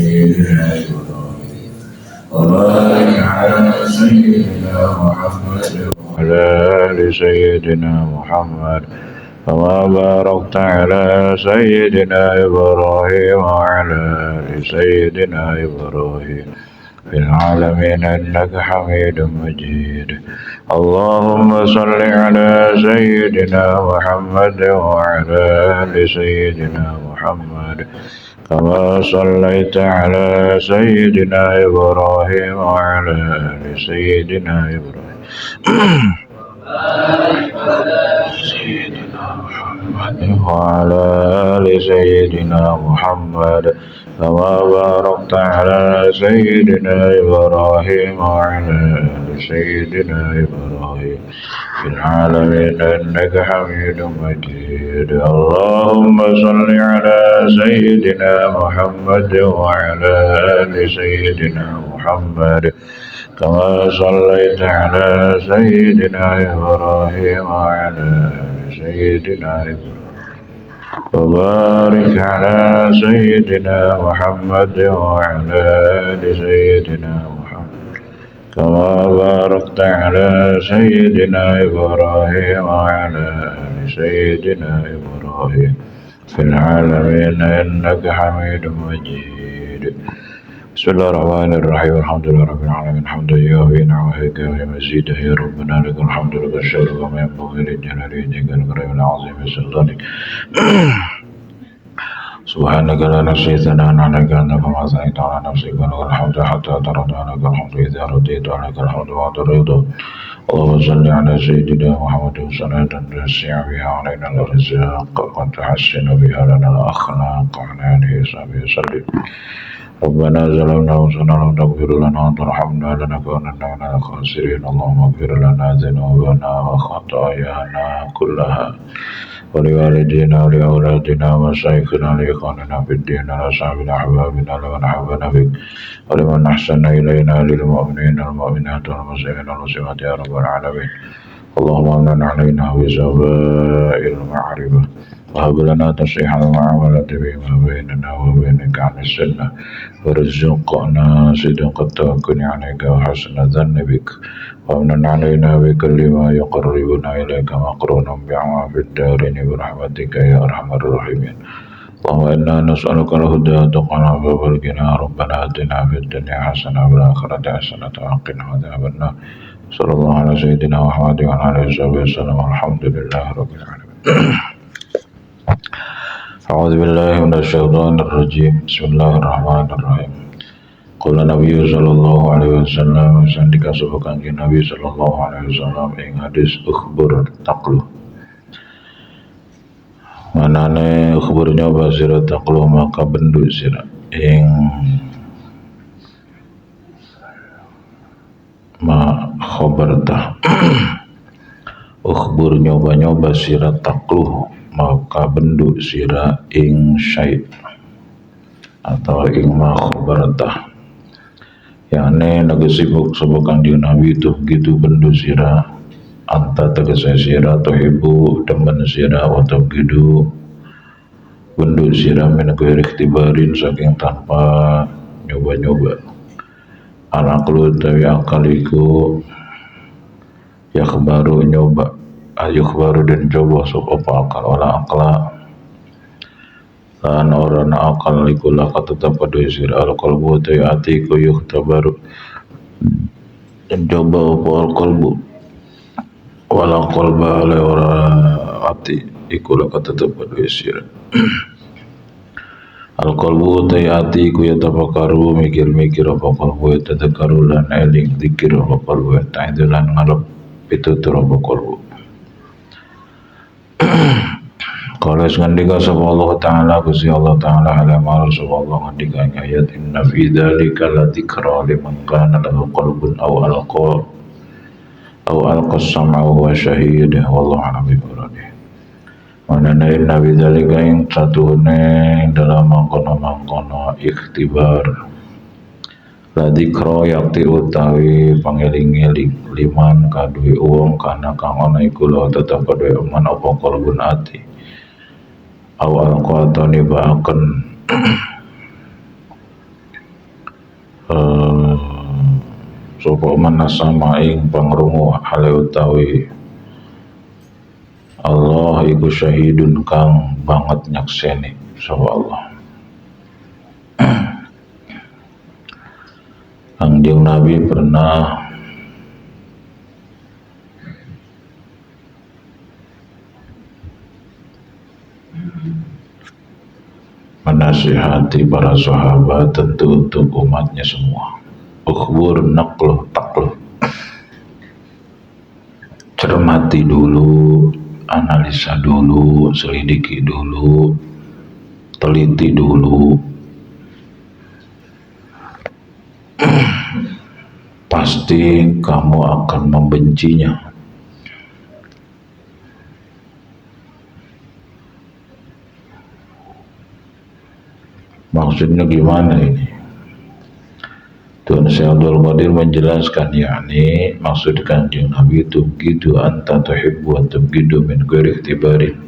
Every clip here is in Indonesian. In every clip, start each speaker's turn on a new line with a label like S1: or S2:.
S1: سيدنا إبراهيم وبارك على سيدنا محمد وعلى آل سيدنا محمد كما باركت على سيدنا إبراهيم وعلى آل سيدنا إبراهيم في العالمين إنك حميد مجيد. اللهم صل على سيدنا محمد وعلى آل سيدنا محمد كما صليت على سيدنا إبراهيم وعلى آل سيدنا إبراهيم سيدنا محمد وعلى آل سيدنا محمد كما باركت على سيدنا إبراهيم وعلى آل سيدنا إبراهيم في العالمين إنك حميد مجيد. اللهم صل على سيدنا محمد وعلى آل سيدنا محمد كما صليت على سيدنا إبراهيم وعلى آل سيدنا إبراهيم وبارك على سيدنا محمد وعلى آل سيدنا محمد كما باركت على سيدنا إبراهيم وعلى آل سيدنا إبراهيم في العالمين إنك حميد مجيد. بسم الله الرحمن الرحيم. الحمد لله رب العالمين حمدا يوافي نعمه كما مزيده يا ربنا لك الحمد لك الشكر كما ينبغي لجلال وجهك الكريم العظيم سلطانك. سبحانك لا نحصي ثناء عليك انك ما اثنيت على نفسك ولك الحمد حتى ترضى لك الحمد اذا رضيت ولك الحمد بعد الرضا. اللهم صل على سيدنا محمد صلاة تسع بها علينا الرزاق وتحسن بها لنا الاخلاق وعلى اله وصحبه وسلم. ربنا ظلمنا أنفسنا لم تغفر لنا وترحمنا لنكونن من الخاسرين. اللهم اغفر لنا ذنوبنا وخطايانا كلها ولوالدينا ولأولادنا ومشايخنا لإخواننا في الدين ولأصحابنا أحبابنا لمن أحبنا بك ولمن أحسن إلينا للمؤمنين والمؤمنات والمسلمين والمسلمات يا رب العالمين. اللهم امن علينا بزوال المعرفة وهب لنا تصحيح المعاملة فيما بيننا وبينك عن السنة وارزقنا صدق التوكل عليك وحسن الظن بك وامن علينا بكل ما يقربنا إليك مقرونا بعما في الدارين برحمتك يا أرحم الراحمين. اللهم إنا نسألك الهدى والتقى والعفاف والغنى. ربنا آتنا في الدنيا حسنة وفي الآخرة حسنة وقنا عذاب النار. صلى الله على سيدنا محمد وعلى آله وصحبه وسلم. الحمد لله رب العالمين. أعوذ بالله من الشيطان الرجيم. بسم الله الرحمن الرحيم. قال النبي صلى الله عليه وسلم sandika sapa kanjeng Nabi sallallahu alaihi wasallam ing hadis ukhbur taqlu. Manane ukhbur nyoba sira taqlu maka bendu sira ing ma khobarta. Ukhbur nyoba sira taqlu maka bendu sira ing syai atau ing ma khobarta. Yani nagesibuk sapa kanjeng Nabi itu gitu bendu sira anta tegese sira tuhibu demen sira atau gitu bendu sira min ghairi ikhtibarin saking tanpa nyoba-nyoba. Anak lu tawi akal iku ya baru nyoba ayuh baru dan coba sok apa akal olah akla lan orang akal iku lah tetap pada sir al qalbu tawi ati ku yuh tabaru dan coba apa al qalbu wala qalba ala orang ati iku lah tetap pada sir al qalbu tawi ati ku ya tafakkaru mikir-mikir apa qalbu ya tadakkaru lan eling zikir apa qalbu ta'idzulan ngarep pitutur apa qalbu. Kalau ngandika sapa Allah Ta'ala Gusti Allah Ta'ala ala mar sapa Allah ngandika ayat inna fi dzalika la dzikra liman kana lahu qalbun aw alqa as-sam'a wa huwa shahid wallahu a'lam bi-muradihi. Manana inna fi dzalika ing satune dalam mangkono ikhtibar la dzikra yakti utawi pangeling-eling liman kaduwe wong kana kang ana iku lho tetep kaduwe man apa qalbun ati awal qatani ba'aken sapa man nasama ing pangrungu hale utawi Allah iku syahidun kang banget nyakseni sapa Allah. Kanjeng Nabi pernah menasihati para sahabat tentu untuk umatnya semua. Ukhbur naqluh taqluh. Cermati dulu, analisa dulu, selidiki dulu, teliti dulu. Pasti kamu akan membencinya. Maksudnya gimana ini? Tuan Syekh Abdul Qadir menjelaskan, yakni maksud Kanjeng Nabi itu begitu anta tuhibbu wa tubghidu min ghairi ikhtibarin.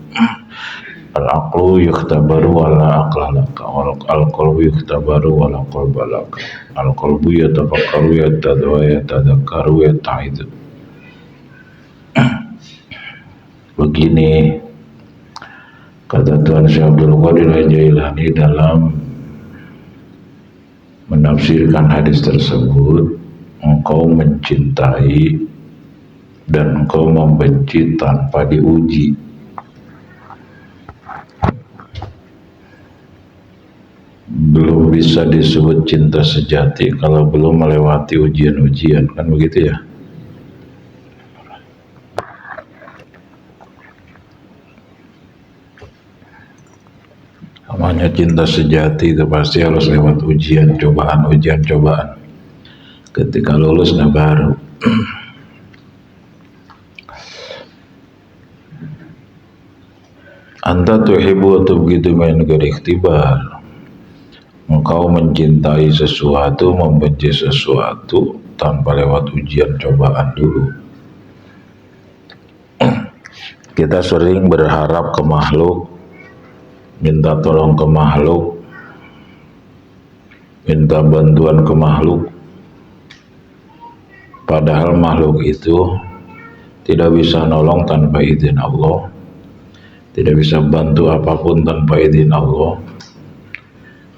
S1: Al-aqlu yukhtabaru wa la aqla laka al-qalbu yukhtabaru wa la qalba laka al-qalbu yatafakkaru wa yatadhakkaru wa yata'idu. Begini kata Tuan Syekh Abdul Qadir Al-Jailani dalam menafsirkan hadis tersebut, engkau mencintai dan engkau membenci tanpa diuji. Belum bisa disebut cinta sejati kalau belum melewati ujian-ujian, kan begitu ya? Namanya cinta sejati itu pasti harus lewat ujian cobaan. Ketika lulus nah baru. Anta tuhibbu atau begitu min ghairi ikhtibar. Engkau mencintai sesuatu, membenci sesuatu tanpa lewat ujian cobaan dulu. Kita sering berharap ke makhluk, minta tolong ke makhluk, minta bantuan ke makhluk, padahal makhluk itu tidak bisa nolong tanpa izin Allah, tidak bisa bantu apapun tanpa izin Allah,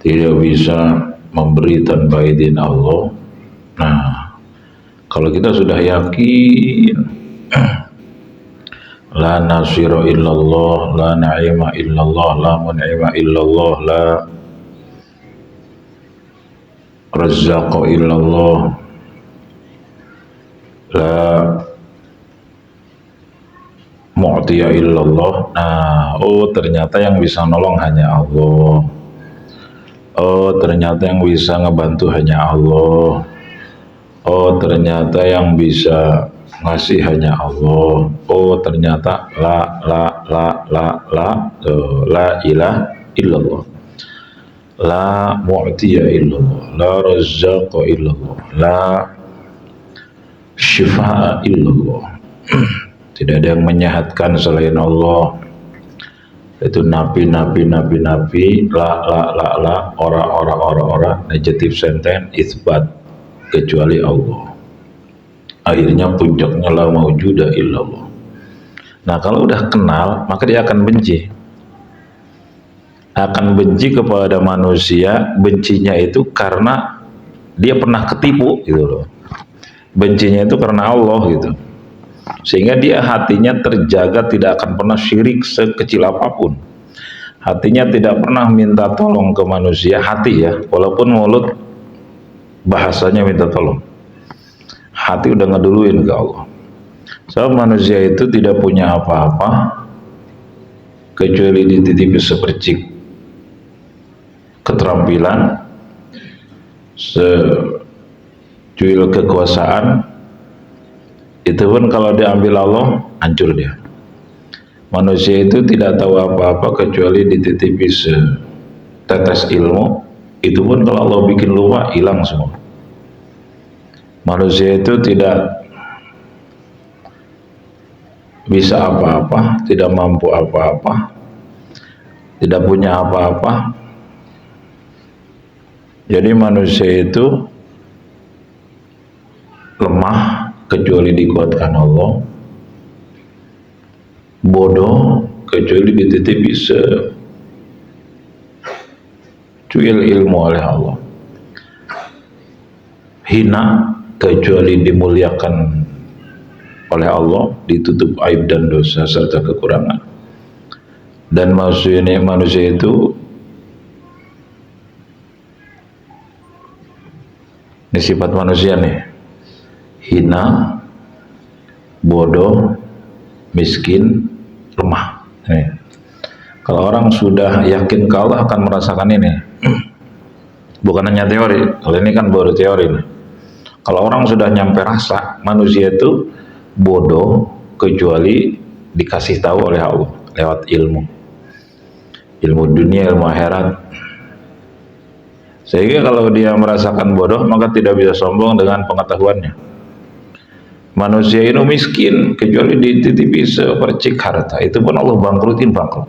S1: tidak bisa memberi tanpa izin Allah. Nah, kalau kita sudah yakin la nasira illallah, la na'ima illallah, la mun'ima illallah, la razzaqa illallah, la mu'tiya illallah. Nah, oh ternyata yang bisa nolong hanya Allah. Oh ternyata yang bisa ngebantu hanya Allah. Oh ternyata yang bisa ngasih hanya Allah. Oh ternyata la ilaha illallah, la mu'tiya illallah, la razzaqa illallah, la syifa'a illallah. Tidak ada yang menyehatkan selain Allah. Itu nabi, la ora negative sentence isbat kecuali Allah. Akhirnya puncaknya la maujuda illallah. Nah kalau udah kenal maka dia akan benci kepada manusia. Bencinya itu karena dia pernah ketipu gitu loh. Bencinya itu karena Allah gitu, sehingga dia hatinya terjaga, tidak akan pernah syirik sekecil apapun. Hatinya tidak pernah minta tolong ke manusia, hati ya, walaupun mulut bahasanya minta tolong, hati udah ngeduluin ke Allah. Sebab manusia itu tidak punya apa-apa kecuali dititipi sepercik keterampilan, secuil kekuasaan. Itu pun kalau diambil Allah, hancur dia. Manusia itu tidak tahu apa-apa kecuali dititipi setetes ilmu. Itu pun kalau Allah bikin lupa, hilang semua. Manusia itu tidak bisa apa-apa, tidak mampu apa-apa, tidak punya apa-apa. Jadi manusia itu lemah kecuali dikuatkan Allah, bodoh kecuali dititipi secuil ilmu oleh Allah, hina kecuali dimuliakan oleh Allah, ditutup aib dan dosa serta kekurangan. Dan manusia itu ini sifat manusia nih, hina, bodoh, miskin, lemah. Nih. Kalau orang sudah yakin ke Allah akan merasakan ini. Bukan hanya teori, kalau ini kan baru teori nih. Kalau orang sudah nyampe rasa, manusia itu bodoh kecuali dikasih tahu oleh Allah lewat ilmu dunia, ilmu akhirat. Sehingga kalau dia merasakan bodoh, maka tidak bisa sombong dengan pengetahuannya. Manusia itu miskin kecuali dititipi sepercik harta, itu pun Allah bangkrutin bangkrut.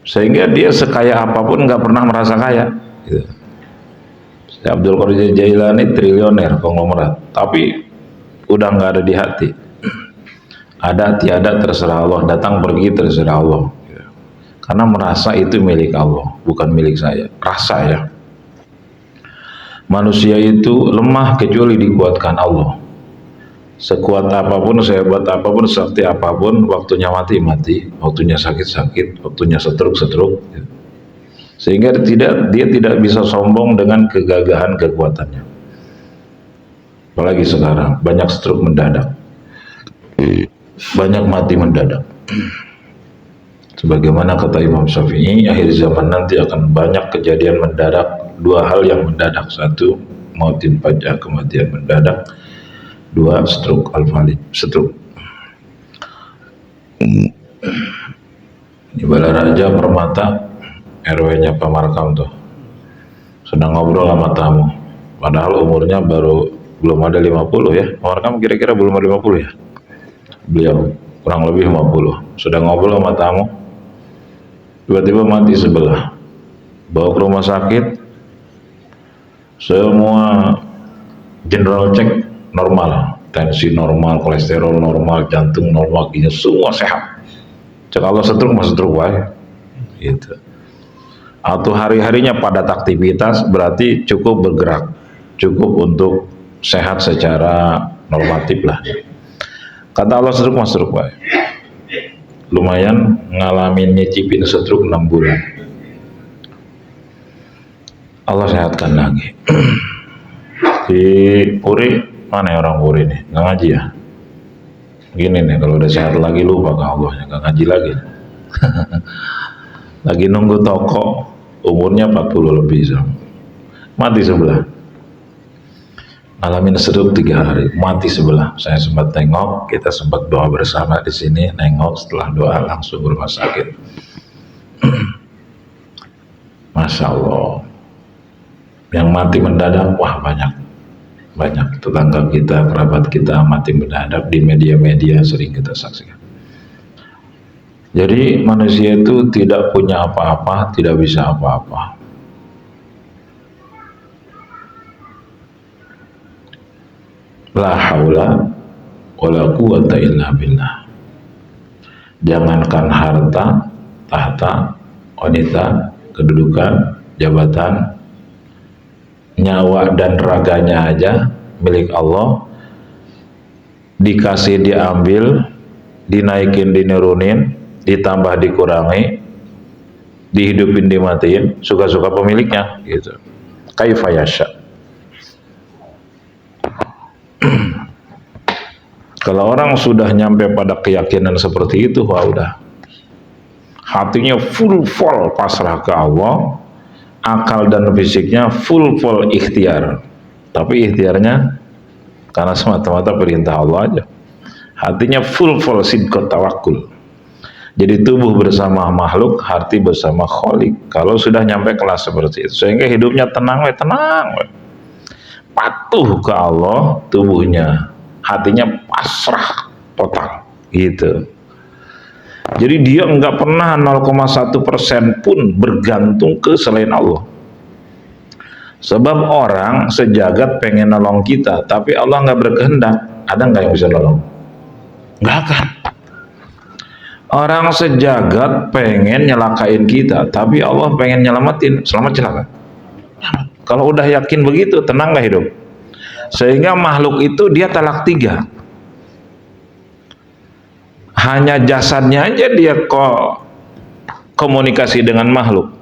S1: Sehingga dia sekaya apapun nggak pernah merasa kaya. Gitu. Abdul Qadir Jailani triliuner, konglomerat, tapi udah nggak ada di hati. Ada tiada terserah Allah, datang pergi terserah Allah. Karena merasa itu milik Allah, bukan milik saya. Rasa ya. Manusia itu lemah kecuali dikuatkan Allah. Sekuat apapun, sehebat apapun, sakti apapun, waktunya mati, waktunya sakit, waktunya setruk. Sehingga dia tidak bisa sombong dengan kegagahan kekuatannya. Apalagi sekarang, banyak stroke mendadak. Banyak mati mendadak. Sebagaimana kata Imam Syafi'i, akhir zaman nanti akan banyak kejadian mendadak. Dua hal yang mendadak: satu, mautin fajah, kematian mendadak; dua, stroke al-falid, stroke. Ini Balaraja Permata, RW-nya Pak Markam tuh, sedang ngobrol sama tamu. Padahal umurnya belum ada 50 ya. Pak Markam kira-kira belum ada 50 ya. Beliau kurang lebih 50. Sudah ngobrol sama tamu, tiba-tiba mati sebelah. Bawa ke rumah sakit, semua general check normal, tensi normal, kolesterol normal, jantung normal, ginjal semua sehat. Cek Allah setruk mas setruk wae. Gitu. Atau hari-harinya padat aktivitas, berarti cukup bergerak, cukup untuk sehat secara normatif lah. Kata Allah setruk mas setruk wae. Lumayan ngalamin nyicipin setruk 6 bulan. Allah sehatkan lagi. Di Puri, mana ya orang Puri nih? Nggak ngaji ya? Gini nih, kalau udah sehat lagi lupa ke Allahnya, nggak ngaji lagi. Lagi nunggu toko, umurnya 40 lebih, mati sebelah. Ngalamin stroke 3 hari, mati sebelah. Saya sempat tengok, kita sempat doa bersama di sini, nengok, setelah doa langsung ke rumah sakit. Masya Allah. Yang mati mendadak, wah banyak tetangga kita, kerabat kita mati mendadak, di media-media sering kita saksikan. Jadi manusia itu tidak punya apa-apa, tidak bisa apa-apa. La haula wala quwata illa billah. Jangankan harta, tahta, wanita, kedudukan, jabatan, nyawa dan raganya aja milik Allah. Dikasih, diambil, dinaikin, dinurunin, ditambah, dikurangi, dihidupin, dimatiin, suka-suka pemiliknya gitu. Kaifa yasha. Kalau orang sudah nyampe pada keyakinan seperti itu, wah udah hatinya full pasrah ke Allah, akal dan fisiknya full ikhtiar, tapi ikhtiarnya karena semata-mata perintah Allah aja. Hatinya full sidqat tawakul. Jadi tubuh bersama makhluk, hati bersama Khalik. Kalau sudah nyampe kelas seperti itu, sehingga hidupnya tenang, patuh ke Allah, tubuhnya, hatinya pasrah total gitu. Jadi dia enggak pernah 0,1% pun bergantung ke selain Allah. Sebab orang sejagat pengen nolong kita, tapi Allah nggak berkehendak. Ada nggak yang bisa nolong? Nggak akan. Orang sejagat pengen nyelakain kita, tapi Allah pengen nyelamatin. Selamat celaka. Kalau udah yakin begitu, tenang nggak hidup? Sehingga makhluk itu dia talak 3. Hanya jasadnya aja dia kok komunikasi dengan makhluk.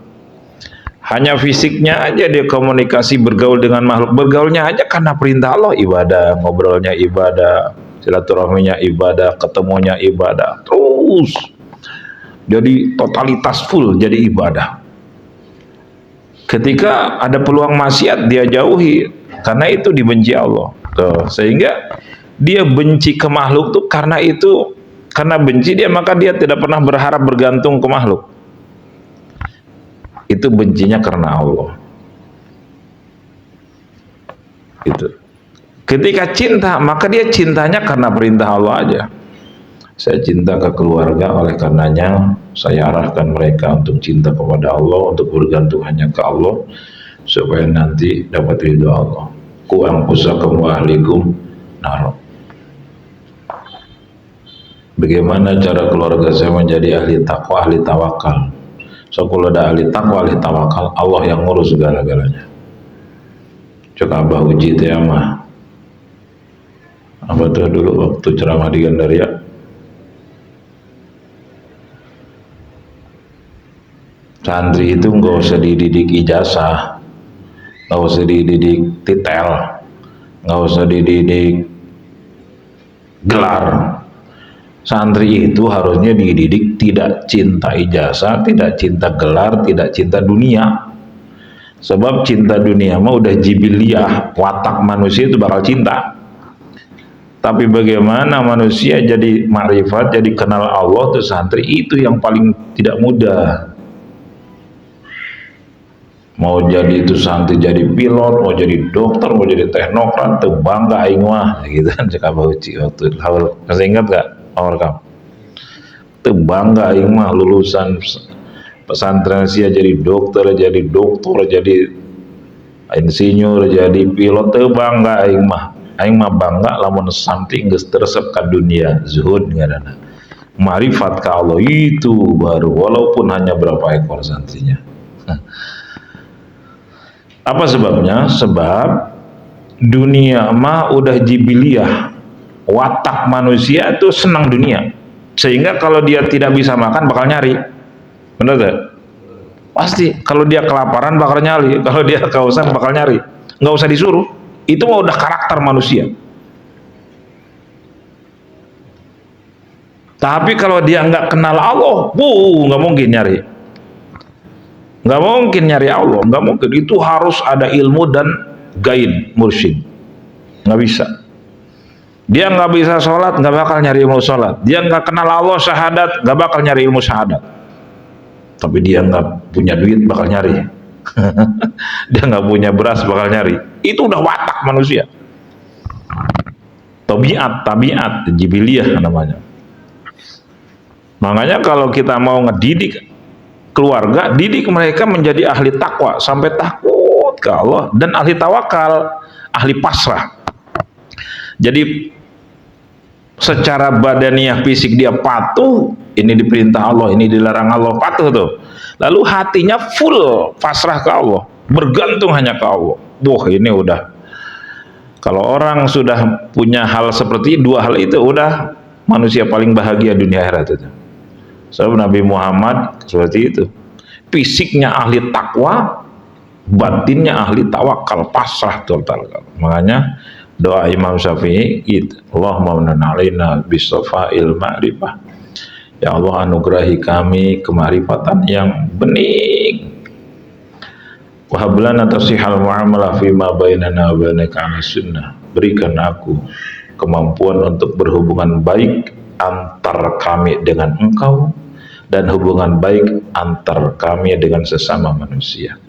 S1: Hanya fisiknya aja dia komunikasi bergaul dengan makhluk. Bergaulnya aja karena perintah Allah, ibadah, ngobrolnya ibadah, silaturahminya ibadah, ketemunya ibadah. Terus jadi totalitas full jadi ibadah. Ketika ada peluang maksiat dia jauhi, karena itu dibenci Allah. Tuh, sehingga dia benci ke makhluk tuh karena itu, karena benci dia maka dia tidak pernah berharap bergantung ke makhluk. Itu bencinya karena Allah. Itu. Ketika cinta, maka dia cintanya karena perintah Allah aja. Saya cinta ke keluarga, oleh karenanya saya arahkan mereka untuk cinta kepada Allah, untuk bergantung hanya ke Allah, supaya nanti dapat ridho Allah. Ku anfusakum wa ahlikum nar. Bagaimana cara keluarga saya menjadi ahli takwa, ahli tawakal? So kalau ada ahli takwa, ahli tawakal, Allah yang ngurus segala-galanya. Coba Abah uji itu ya mah. Abah tuh dulu waktu ceramah di Gandaria, santri itu nggak usah dididik ijazah, nggak usah dididik titel, nggak usah dididik gelar. Santri itu harusnya dididik tidak cinta ijazah, tidak cinta gelar, tidak cinta dunia. Sebab cinta dunia mah udah jibiliyah, watak manusia itu bakal cinta. Tapi bagaimana manusia jadi makrifat, jadi kenal Allah tuh santri itu yang paling tidak mudah. Mau jadi itu santri jadi pilot, mau jadi dokter, mau jadi teknokrat, tuh bangga aing mah gitu kan cek Abah Uci waktu awal. Masih ingat gak awal kamu? Tuh bangga aing mah lulusan pesantren sia jadi dokter, jadi doktor, jadi insinyur, jadi pilot, tuh bangga aing mah. Aing mah bangga lamun something geus teresep ka dunia, zuhud ngaranna. Marifat ka Allah itu baru, walaupun hanya berapa ekor santrinya. Apa sebabnya? Sebab dunia mah udah jibiliyah, watak manusia itu senang dunia, sehingga kalau dia tidak bisa makan bakal nyari. Benar gak? Pasti kalau dia kelaparan bakal nyari, kalau dia kehausan bakal nyari, nggak usah disuruh. Itu mah udah karakter manusia. Tapi kalau dia nggak kenal Allah, nggak mungkin nyari. Nggak mungkin nyari Allah, nggak mungkin. Itu harus ada ilmu dan guide, mursyid. Nggak bisa. Dia nggak bisa sholat, nggak bakal nyari ilmu sholat. Dia nggak kenal Allah, syahadat, nggak bakal nyari ilmu syahadat. Tapi dia nggak punya duit, bakal nyari. Dia nggak punya beras, bakal nyari. Itu udah watak manusia. Tabiat, jibiliyah namanya. Makanya kalau kita mau ngedidik keluarga, didik mereka menjadi ahli takwa, sampai takut ke Allah, dan ahli tawakal, ahli pasrah. Jadi secara badaniah fisik dia patuh, ini diperintah Allah, ini dilarang Allah, patuh tuh. Lalu hatinya full pasrah ke Allah, bergantung hanya ke Allah. Wah, ini udah, kalau orang sudah punya hal seperti dua hal itu, udah manusia paling bahagia dunia akhirat itu. Sebab Nabi Muhammad seperti itu, fisiknya ahli takwa, batinnya ahli tawakal, pasrah total. Makanya doa Imam Syafi'i itu, Allahumma manna alaina bisafa'il ma'rifah. Ya Allah, anugerahi kami kemarifatan yang bening. Wa hab lana tasihal muamalah fima bainana wa bainaka 'ala sunnah. Berikan aku kemampuan untuk berhubungan baik antar kami dengan engkau, dan hubungan baik antar kami dengan sesama manusia.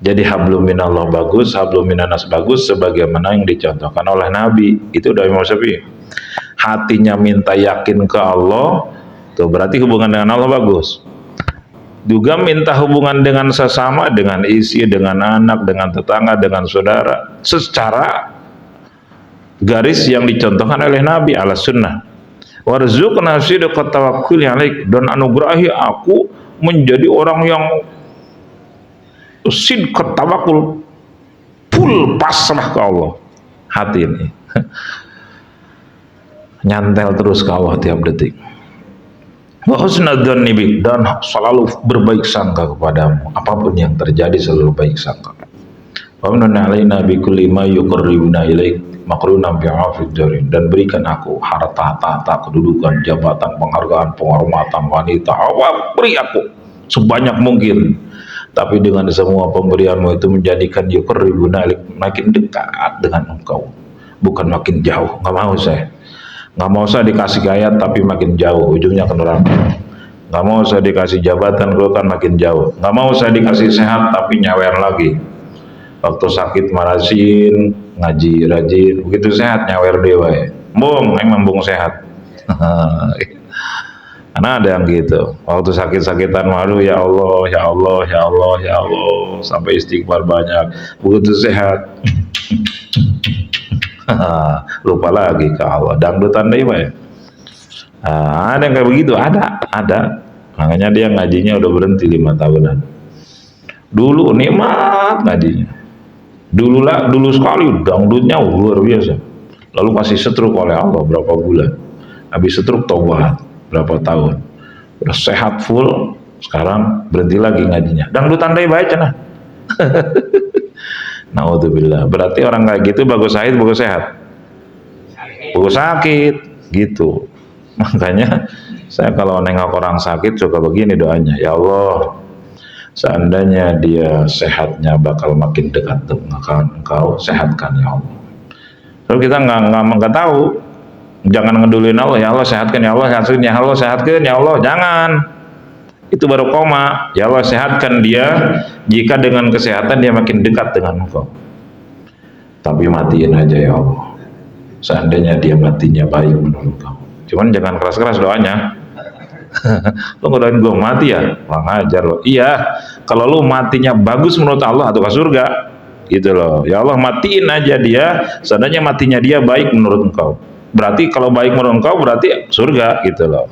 S1: Jadi hablum minallah bagus, hablum minanas bagus, sebagaimana yang dicontohkan oleh Nabi. Itu dari Imam Syafi'i. Hatinya minta yakin ke Allah, tuh berarti hubungan dengan Allah bagus. juga minta hubungan dengan sesama, dengan istri, dengan anak, dengan tetangga, dengan saudara, secara garis yang dicontohkan oleh Nabi ala sunnah. Warzuqna sidqat tawakkul alaik, dan anugerahi aku menjadi orang yang sidqat tawakkul, full pasrah ke Allah. Hati ini nyantel terus ke Allah tiap detik. Wa husnadzanni bik, dan selalu berbaik sangka kepadamu, apapun yang terjadi selalu baik sangka. Wa manna alaina bi kulli ma yuqarribuna ilaik makrunam bi'afid darin, dan berikan aku harta, tahta, kedudukan, jabatan, penghargaan, penghormatan, wanita, beri aku sebanyak mungkin, tapi dengan semua pemberianmu itu menjadikan yuqarribuna ilaik, makin dekat dengan engkau, bukan makin jauh. Nggak mau saya. Nggak mau saya dikasih kaya tapi makin jauh, ujungnya ke neraka. Nggak mau saya dikasih jabatan, gue kan makin jauh. Nggak mau saya dikasih sehat tapi nyawer lagi. Waktu sakit marasin, ngaji rajin, begitu sehat nyawer dewa ya. Bung, emang bung sehat. Karena ada yang gitu. Waktu sakit-sakitan, waduh ya Allah, ya Allah, ya Allah, ya Allah, sampai istighfar banyak. Begitu sehat, lupa lagi ke Allah. Dangdutan dewa ya. Ada yang kayak begitu, ada. Makanya dia ngajinya udah berhenti 5 tahunan. Dulu nikmat ngajinya. Dulu sekali dangdutnya luar biasa. Lalu kasih setruk oleh Allah berapa bulan. Habis setruk tobat berapa tahun. Udah sehat full, sekarang berhenti lagi ngajinya. Dangdutan dewa aja nah. Naudzubillah. Berarti orang kayak gitu bagus sakit, bagus sehat, bagus sakit gitu. Makanya saya kalau nengok orang sakit suka begini doanya, ya Allah, seandainya dia sehatnya bakal makin dekat dengan engkau, sehatkan ya Allah. Kalau kita nggak tahu, jangan ngeduluin Allah, ya Allah sehatkan, ya Allah sehatkan, ya Allah sehatkan, ya Allah, jangan. Itu baru koma. Ya Allah sehatkan dia, jika dengan kesehatan dia makin dekat dengan engkau. Tapi matiin aja ya Allah, seandainya dia matinya baik menurut engkau. Cuman jangan keras-keras doanya. Lu ngodain gue mati ya? Wah ngajar lo. Iya, kalau lu matinya bagus menurut Allah atau ke surga gitu loh. Ya Allah matiin aja dia, seandainya matinya dia baik menurut engkau. Berarti kalau baik menurut engkau berarti surga gitu loh.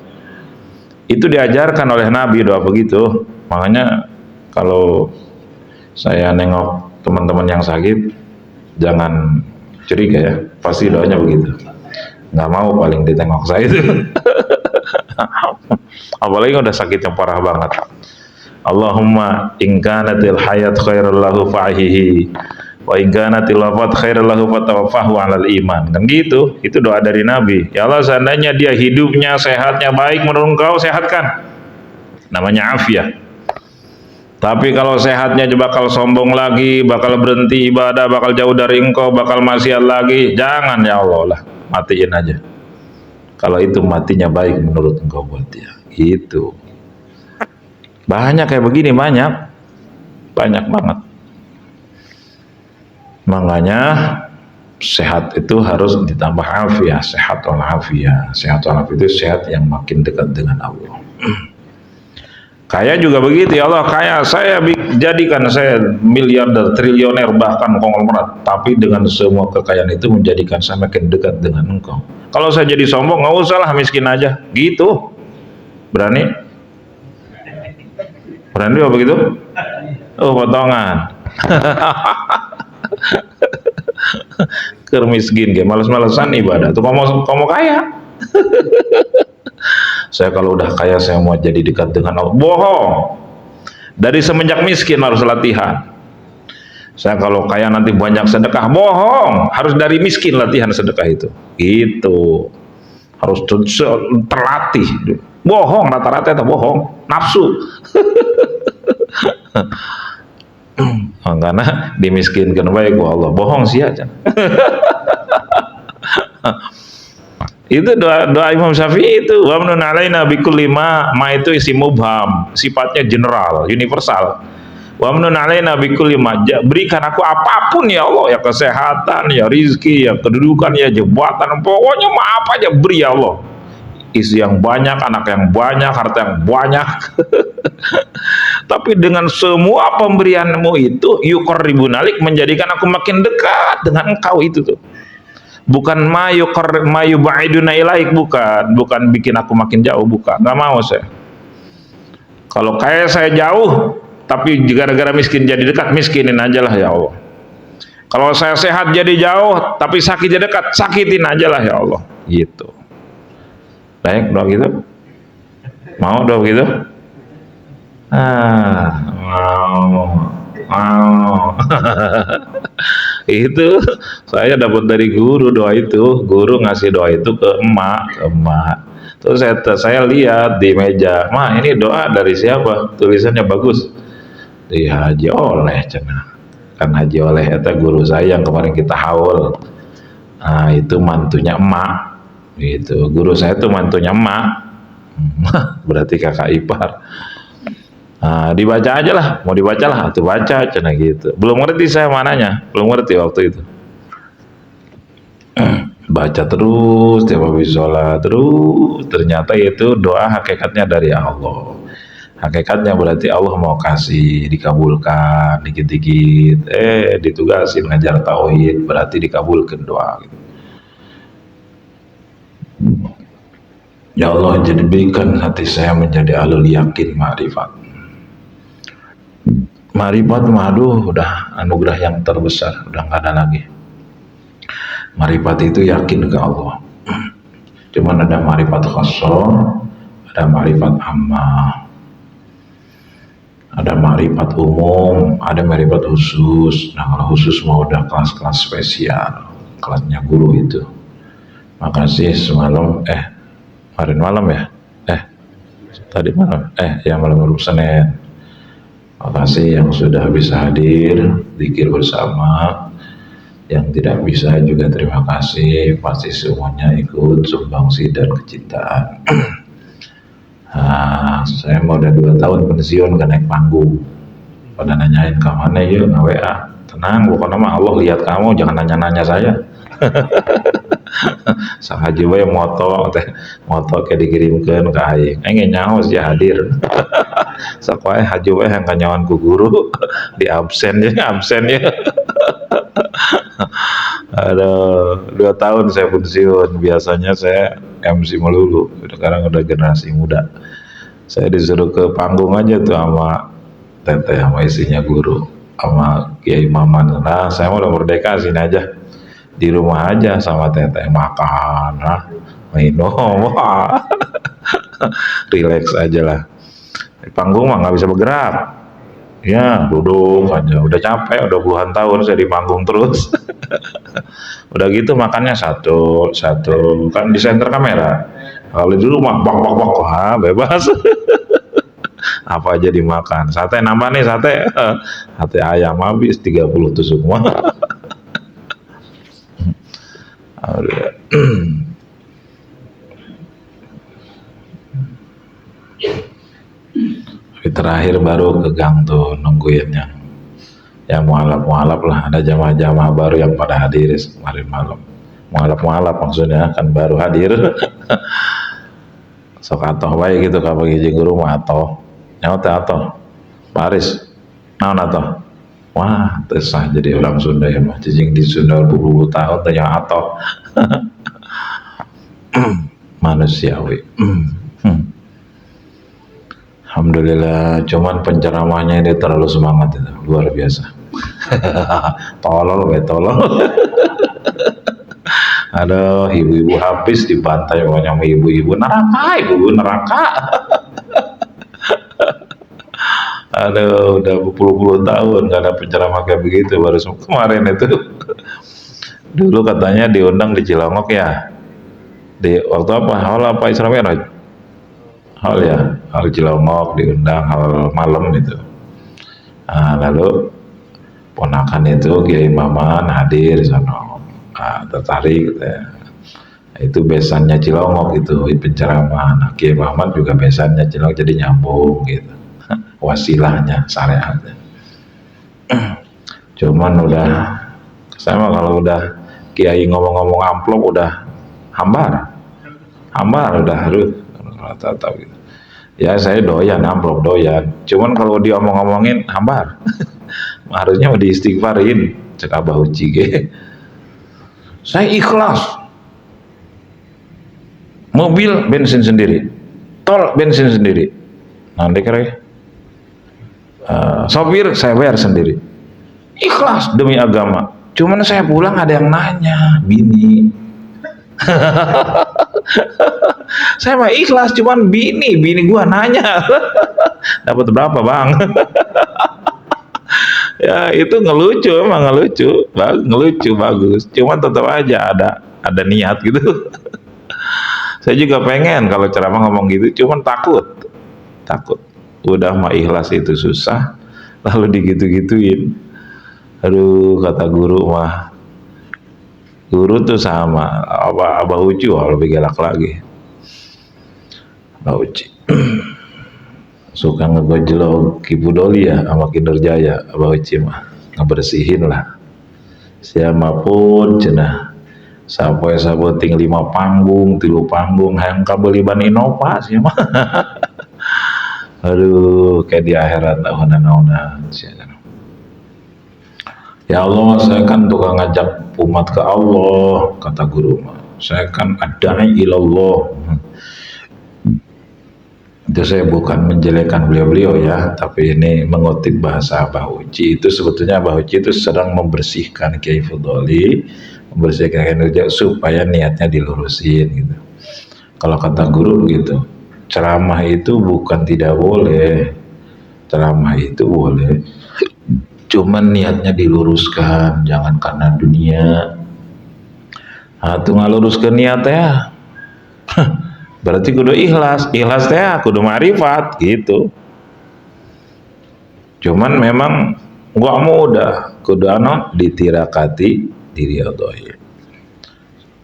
S1: Itu diajarkan oleh Nabi doa begitu. Makanya kalau saya nengok teman-teman yang sakit, jangan curiga ya, pasti doanya begitu. Nggak mau paling ditengok saya itu. Apalagi udah sakit yang parah banget. Allahumma in kanatil hayat khairal lahu fa'hihi wa in kanatil wafat khairal lahu fatawaffahu 'alal iman. Kan gitu. Itu doa dari Nabi. Ya Allah, seandainya dia hidupnya, sehatnya baik menurut engkau, sehatkan. Namanya afiah. Tapi kalau sehatnya bakal sombong lagi, bakal berhenti ibadah, bakal jauh dari engkau, bakal maksiat lagi, jangan ya Allah lah, matiin aja. Kalau itu matinya baik menurut engkau buat dia. Gitu. Banyak kayak begini, banyak banget. Makanya sehat itu harus ditambah afiah, sehat wal afiah. Sehat wal afiah itu sehat yang makin dekat dengan Allah. Kaya juga begitu, ya Allah kaya, saya jadikan saya miliarder, triliuner, bahkan konglomerat, tapi dengan semua kekayaan itu menjadikan saya makin dekat dengan engkau. Kalau saya jadi sombong, nggak usah lah, miskin aja gitu. Berani apa begitu? Oh potongan. Ker miskin, males-malesan ibadah tuh kamu kaya. Saya kalau udah kaya saya mau jadi dekat dengan Allah. Bohong. Dari semenjak miskin harus latihan. Saya kalau kaya nanti banyak sedekah. Bohong. Harus dari miskin latihan sedekah itu. Gitu. Harus terlatih. Bohong, rata-rata itu bohong. Nafsu. Karena dimiskinkan baik Allah. Bohong sih aja. Itu doa Imam Syafi'i itu, wa manun alaina bi kulli ma itu isi mubham, sifatnya general, universal. Wa manun alaina bi kulli ma, berikan aku apapun ya Allah, ya kesehatan, ya rizki, ya kedudukan, ya jabatan, pokoknya apa aja beri ya Allah. istri yang banyak, anak yang banyak, harta yang banyak. Tapi dengan semua pemberianmu itu, yuqarribunalik, menjadikan aku makin dekat dengan engkau itu tuh. Bukan mayu ba'iduna ilaik, bukan bikin aku makin jauh, bukan. Nggak mau saya. Kalau kayak saya jauh, tapi gara-gara miskin jadi dekat, miskinin aja lah ya Allah. Kalau saya sehat jadi jauh, tapi sakit jadi dekat, sakitin aja lah ya Allah. Gitu. Baik, doa gitu. Mau doa gitu? Mau. Itu saya dapat dari guru doa itu. Guru ngasih doa itu ke emak. Terus saya lihat di meja, "Ma, ini doa dari siapa?" Tulisannya bagus. Di Haji Oleh cenah. Kan Haji Oleh itu guru saya yang kemarin kita haul. Nah, itu mantunya emak. Gitu. Guru saya itu mantunya emak. Berarti kakak ipar. Nah, dibaca aja lah, mau dibaca lah, atau baca cenah gitu. Belum ngerti saya mananya, belum ngerti waktu itu. Baca terus tiap habis sholat, terus ternyata itu doa hakikatnya dari Allah. Hakikatnya berarti Allah mau kasih, dikabulkan dikit-dikit, ditugasin ngajar tauhid, berarti dikabulkan doa gitu. Ya Allah, jadikan hati saya menjadi ahlul yakin ma'rifat. Ma'rifat, aduh, udah anugerah yang terbesar, udah nggak ada lagi. Ma'rifat itu yakin ke Allah. Cuman ada ma'rifat khassah, ada ma'rifat ammah, ada ma'rifat umum, ada ma'rifat khusus. Nah, kalau khusus mau udah kelas-kelas spesial, kelasnya guru itu. Makasih semalam, kemarin malam ya, tadi malam, ya malam Senin. Makasih yang sudah bisa hadir, zikir bersama. Yang tidak bisa juga terima kasih, pasti semuanya ikut sumbangsi dan kecintaan. Saya mau udah 2 tahun pensiun gak naik panggung. Pada nanyain ke mana yuk, nge WA. Tenang, pokoknya mah Allah lihat kamu, jangan nanya-nanya saya. Sang haji we moto kayak dikirimkan ke aing. Aing nyaho sih hadir. Sok wae haji we yang kanyawan ku guru di absen ya. Aduh, 2 tahun saya pensiun. Biasanya saya MC melulu. Sekarang udah generasi muda. Saya disuruh ke panggung aja tuh sama teteh, sama isinya guru, sama Kiai Maman. Nah, saya mau udah merdeka, sini aja. Di rumah aja sama teteh, makan, minum, relax aja lah. Di panggung mah nggak bisa bergerak. Ya, duduk aja. Udah capek, udah puluhan tahun saya di panggung terus. Udah gitu makannya satu kan di center kamera. Kalau di rumah bak bebas. Apa aja dimakan. Sate nambah nih, sate ayam habis 30 tusuk mah. Terakhir baru ke gang tuh nungguin yang mualaf lah. Ada jamaah-jamaah baru yang pada hadir kemarin malam. Mualaf maksudnya kan baru hadir. Sok atoh baik gitu kalau bagi guru mah atoh. Nyawa atoh. Paris. Naon atoh. Wah, tesah jadi orang Sunda ya mah. Cicing di Sunda 20 tahun tanya atoh. Manusiawi. Alhamdulillah, cuman penceramahnya ini terlalu semangat itu, luar biasa. tolol. Ada ibu-ibu habis dibantai banyak ibu-ibu neraka. Aduh, udah berpuluh-puluh tahun gak ada penceramah kayak begitu, baru kemarin itu. Dulu katanya diundang di Cilongok ya. Di waktu apa Isra Mi'raj? Hal Cilongok diundang hal malam itu. Nah, lalu ponakan itu Kiai Maman hadir di sana, tertarik gitu ya. Itu besannya Cilongok itu penceramah. Nah, Kiai Maman juga besannya Cilongok, jadi nyambung gitu. Wasilahnya syariatnya. Cuman udah sama kalau udah Kiai ngomong-ngomong amplop udah hambar. hambar udah harus tahu gitu. Ya saya doyan amplop doyan, cuman kalau dia omong-omongin hambar harusnya diistighfarin cek Abah Uci ge. Saya ikhlas, mobil bensin sendiri, tol bensin sendiri, nanti kira sopir saya bayar sendiri, ikhlas demi agama. Cuman saya pulang ada yang nanya, bini saya mah ikhlas, cuman bini gua nanya dapat berapa bang. Ya itu ngelucu, emang ngelucu bagus, cuman tetap aja ada niat gitu. Saya juga pengen kalau ceramah ngomong gitu, cuman takut udah mah ikhlas itu susah lalu digitu-gituin. Aduh, kata guru mah, guru tuh sama Abah Uci lebih galak lagi. Abah Uci suka ngegojlok Kibudoli ya sama Kinder Jaya. Abah Uci mah ngebersihin lah siapapun cenah sampai saboting 5 panggung 3 panggung hayang kabeliban Innova sih mah. Aduh kayak di akhirat naon-naonan. Ya Allah, saya kan tukang ngajak umat ke Allah, kata guru mah. Saya kan adai ilallah. Itu saya bukan menjelekkan beliau-beliau ya, tapi ini mengutip bahasa Abah Uci. Itu sebetulnya Abah Uci itu sedang membersihkan Kiai Fudoli, membersihkan kinerja supaya niatnya dilurusin gitu. Kalau kata guru begitu, ceramah itu bukan tidak boleh, ceramah itu boleh, cuman niatnya diluruskan, jangan karena dunia. Atuh ngaluruskeun niat ya. Berarti kudu ikhlas teh kudu ma'rifat gitu. Cuman memang gak mudah, kudu ditirakati diriadoi.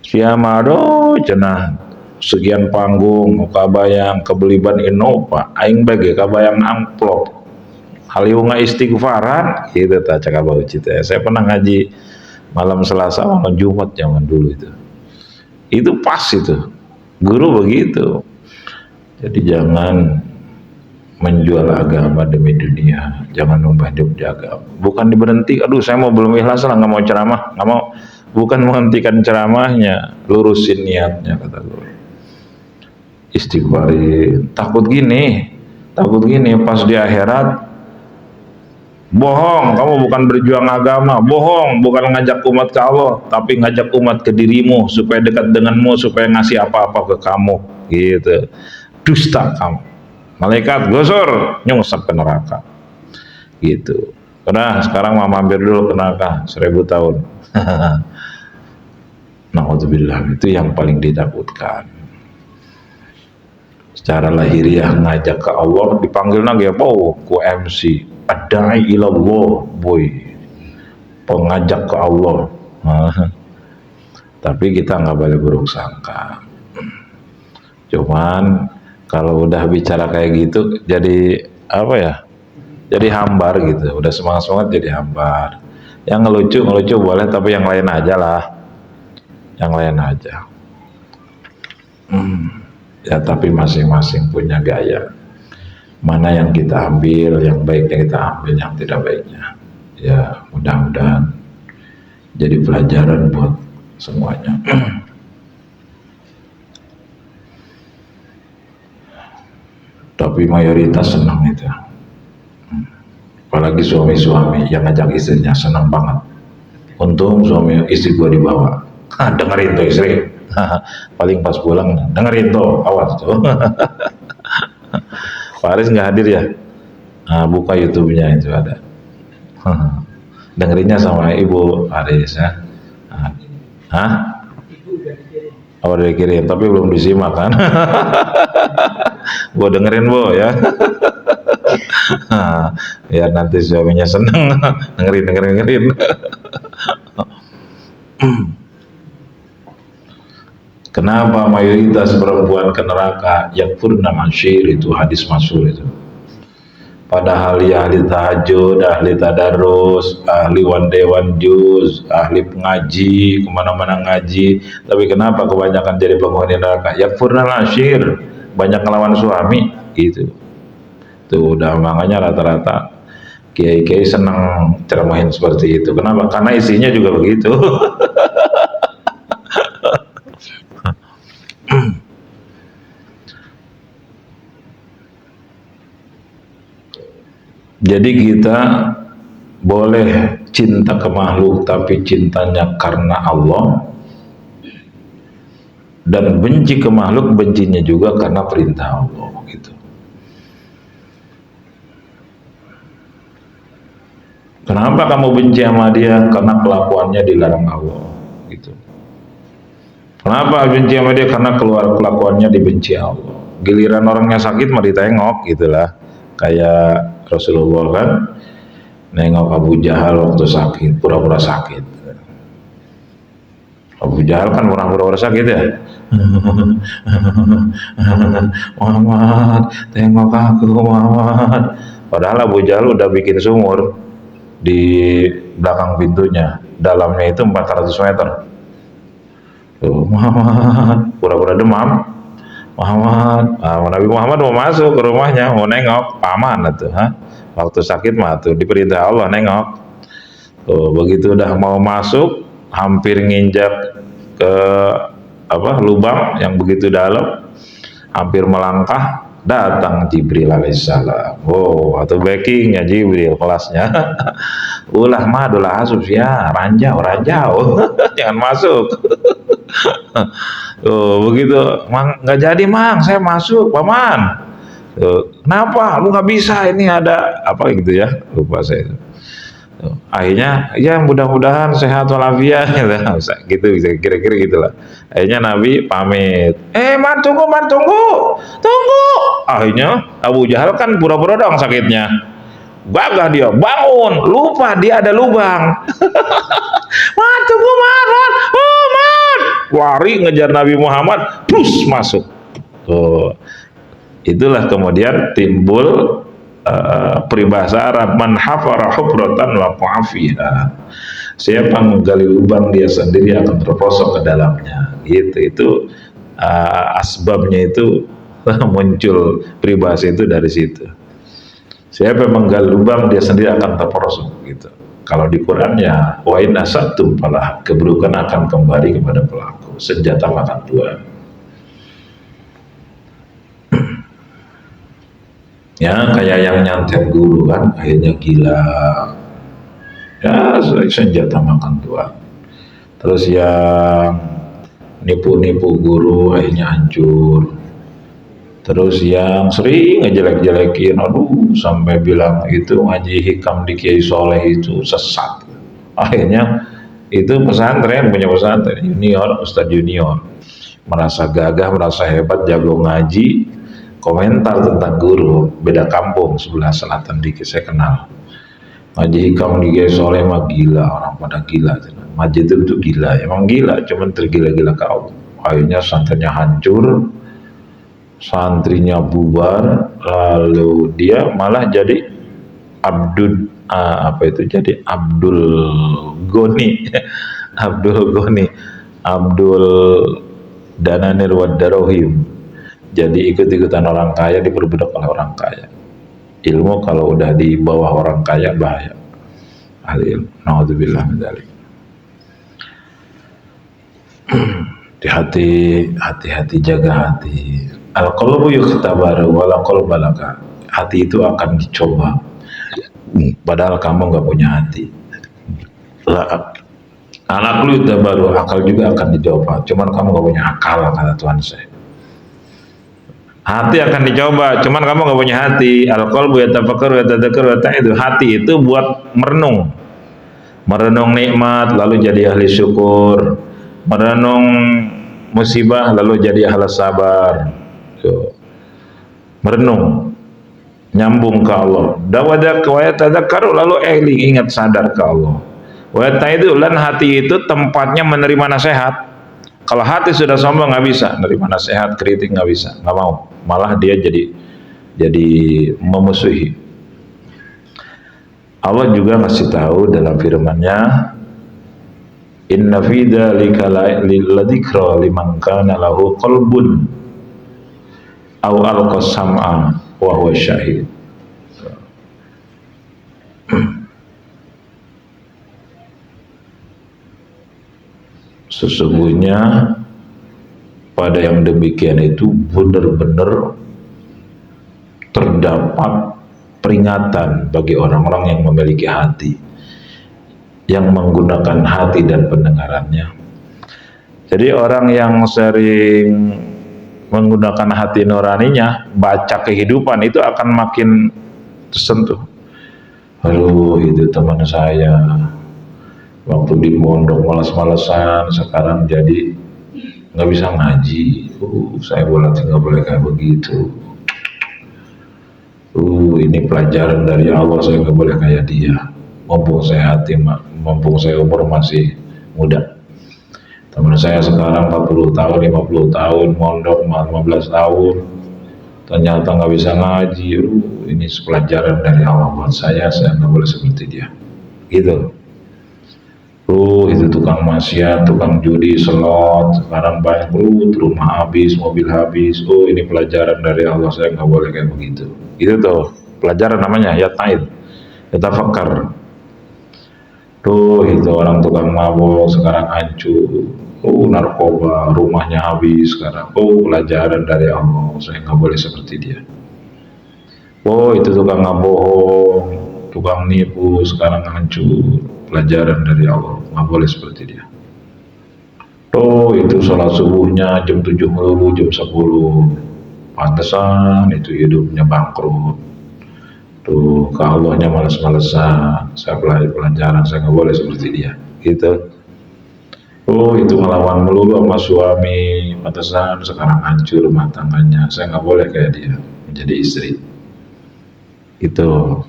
S1: Siamado cenah sekian panggung kabayang kebeliban Innova aing bage kabayang amplop haliunga istighfaran gitu tak cak Abah Uci teh. Saya pernah ngaji malam Selasa malam Jumat zaman dulu itu pas itu guru begitu. Jadi jangan menjual agama demi dunia, jangan numpah hidup di agama. Bukan diberhenti, aduh saya mau belum ikhlas lah, nggak mau ceramah, nggak mau, bukan menghentikan ceramahnya, lurusin niatnya kata guru. Istighfarin, takut gini pas di akhirat bohong, kamu bukan berjuang agama, bohong, bukan ngajak umat ke Allah, tapi ngajak umat ke dirimu supaya dekat denganmu, supaya ngasih apa-apa ke kamu, gitu. Dusta kamu. Malaikat gosor, nyungsep ke neraka. Gitu. Karena sekarang mau mampir dulu ke neraka 1000 tahun. Na'udzubillah, itu yang paling ditakutkan. Secara lahiriah ngajak ke Allah dipanggil lagi apa? Ku MC adai ilallah, boy, pengajak ke Allah. Tapi kita nggak boleh buruk sangka. Cuman kalau udah bicara kayak gitu jadi apa ya, jadi hambar gitu. Udah semangat jadi hambar. Yang ngelucu boleh, tapi yang lain aja lah, yang lain aja. Ya tapi masing-masing punya gaya. Mana yang kita ambil, yang baiknya kita ambil, yang tidak baiknya ya mudah-mudahan jadi pelajaran buat semuanya. Tapi mayoritas senang itu, apalagi suami-suami yang ngajak istrinya senang banget. Untung suami istri gua dibawa, dengerin tuh istri. Paling pas pulang dengerin tuh, awas tuh. Pak Aris nggak hadir ya? Nah, buka YouTube-nya itu ada. Dengerinnya sama Ibu Aris ya. Hah? Oh, udah dikirim, tapi belum disimak kan? Gua dengerin Bu ya. Biar nanti suaminya seneng. dengerin. Kenapa mayoritas perempuan ke neraka? Yakfurna mansyir, itu hadis masyhur itu. Padahal dia ahli tahajud, ahli tadarus, ahli one day one juz, ahli ngaji, kemana-mana ngaji. Tapi kenapa kebanyakan jadi penghuni neraka? Yakfurnal ashir, banyak ngelawan suami, gitu. Tuh udah makanya rata-rata kiai-kiai senang ceramahin seperti itu. Kenapa? Karena isinya juga begitu. Jadi kita boleh cinta ke makhluk tapi cintanya karena Allah, dan benci ke makhluk bencinya juga karena perintah Allah, gitu. Kenapa kamu benci sama dia? Karena kelakuannya dilarang Allah, gitu. Kenapa benci sama dia? Karena kelakuannya dibenci Allah. Giliran orangnya sakit mau ditengok, gitulah. Kayak Rasulullah kan nengok Abu Jahal waktu sakit, pura-pura sakit. Abu Jahal kan pura-pura sakit ya. Muhammad, tengok aku Muhammad. Padahal Abu Jahal udah bikin sumur di belakang pintunya, dalamnya itu 400 meter. Tuh, Muhammad, pura-pura demam. Muhammad, Nabi Muhammad mau masuk ke rumahnya, mau nengok, paman itu, waktu sakit mah tuh diperintah Allah nengok. Tuh, begitu udah mau masuk, hampir nginjak ke lubang yang begitu dalam, hampir melangkah, datang Jibril alaihissalam. Oh, atau backingnya Jibril kelasnya. Ulah madulah asup ya, ranjau, jangan masuk. Begitu, mang nggak jadi mang, saya masuk paman. Kenapa? Lu nggak bisa, ini ada apa gitu ya, lupa saya itu. Akhirnya ya mudah-mudahan sehat walafiat gitu, bisa kira-kira gitulah. Akhirnya Nabi pamit. Man tunggu. Akhirnya Abu Jahal kan pura-pura dong sakitnya. Gagah dia bangun, lupa dia ada lubang. Tunggu man. Lari ngejar Nabi Muhammad, terus masuk. Itulah kemudian timbul peribahasa Arab, man hafara hufratan waqa'a fiha. Siapa menggali lubang dia sendiri akan terperosok ke dalamnya. Itu asbabnya itu muncul peribahasa itu dari situ. Siapa yang menggali lubang dia sendiri akan terperosok, gitu. Kalau di Quran ya wa inna sattum falah, keburukan akan kembali kepada pelaku, senjata makan tuan. Ya kayak yang nyantet guru kan akhirnya gila, ya senjata makan tuan. Terus yang nipu-nipu guru akhirnya hancur. Terus yang sering ngejelek-jelekin, aduh sampai bilang itu ngaji hikam di Kiai Soleh itu sesat. Akhirnya itu pesantren, punya pesantren junior, Ustadz junior, merasa gagah, merasa hebat, jago ngaji, komentar tentang guru, beda kampung sebelah selatan dikit saya kenal. Ngaji hikam di Kiai Soleh mah gila, orang pada gila. Majid itu gila, emang gila, cuman tergila-gila kau. Akhirnya santrinya hancur, santrinya bubar, lalu dia malah jadi Abdul jadi Abdul Goni Abdul Dananir Wadarohim. Jadi ikut-ikutan orang kaya, diperbudak oleh orang kaya. Ilmu kalau udah di bawah orang kaya bahaya. Ahli ilmu, naudzubillah min dzalik. Hati-hati, jaga hati. Al-qalbu yukhtabaru wala qalba laka. Hati itu akan dicoba, padahal kamu nggak punya hati. Al-aqlu yukhtabaru, akal juga akan dicoba, cuman kamu nggak punya akal, kata Tuhan saya. Hati akan dicoba, cuman kamu nggak punya hati. Al-qalbu yatafakkaru wa yatadzakkaru wa ta'idu. Hati itu buat merenung nikmat lalu jadi ahli syukur, merenung musibah lalu jadi ahli sabar. Merenung, nyambung ke Allah. Dawadak wa yatadzakkaru, lalu ingat sadar ke Allah. Wa ta'idu, lan hati itu tempatnya menerima nasihat. Kalau hati sudah sombong nggak bisa menerima nasihat, kritik nggak bisa, nggak mau. Malah dia jadi memusuhi. Allah juga ngasih tahu dalam firman-Nya, inna fi dzalika ladzikra liman kana lahu qalbun aw alqa sam'a wa huwa syahid. Sesungguhnya pada yang demikian itu benar-benar terdapat peringatan bagi orang-orang yang memiliki hati, yang menggunakan hati dan pendengarannya. Jadi orang yang sering menggunakan hati nuraninya, baca kehidupan itu akan makin tersentuh. Aduh, itu teman saya waktu di pondok malas-malasan, sekarang jadi nggak bisa ngaji. Saya nggak boleh kayak begitu. Ini pelajaran dari Allah, saya nggak boleh kayak dia. Mumpung saya mumpung saya umur masih muda. Teman saya sekarang 40 tahun, 50 tahun, mondok 15 tahun, ternyata nggak bisa ngaji. Ini pelajaran dari Allah buat saya nggak boleh seperti dia. Gitu. Itu tukang maksiat, tukang judi, slot, sekarang banyak rumah habis, mobil habis. Ini pelajaran dari Allah, saya nggak boleh kayak begitu. Itu tuh pelajaran namanya yataid, yatafakkar. Itu orang tukang mabok sekarang hancur. Narkoba, rumahnya habis sekarang. Pelajaran dari Allah, saya nggak boleh seperti dia. Itu tukang ngabohong, tukang nipu sekarang hancur. Pelajaran dari Allah, nggak boleh seperti dia. Itu sholat subuhnya jam 7 melulu, jam 10. Pantesan itu hidupnya bangkrut. Ke Allahnya males-malesan. Saya pelajaran, saya nggak boleh seperti dia. Gitu. Itu ngelawan melulu sama suami. Pantesan sekarang hancur rumah tangganya. Saya nggak boleh kayak dia menjadi istri. Itu.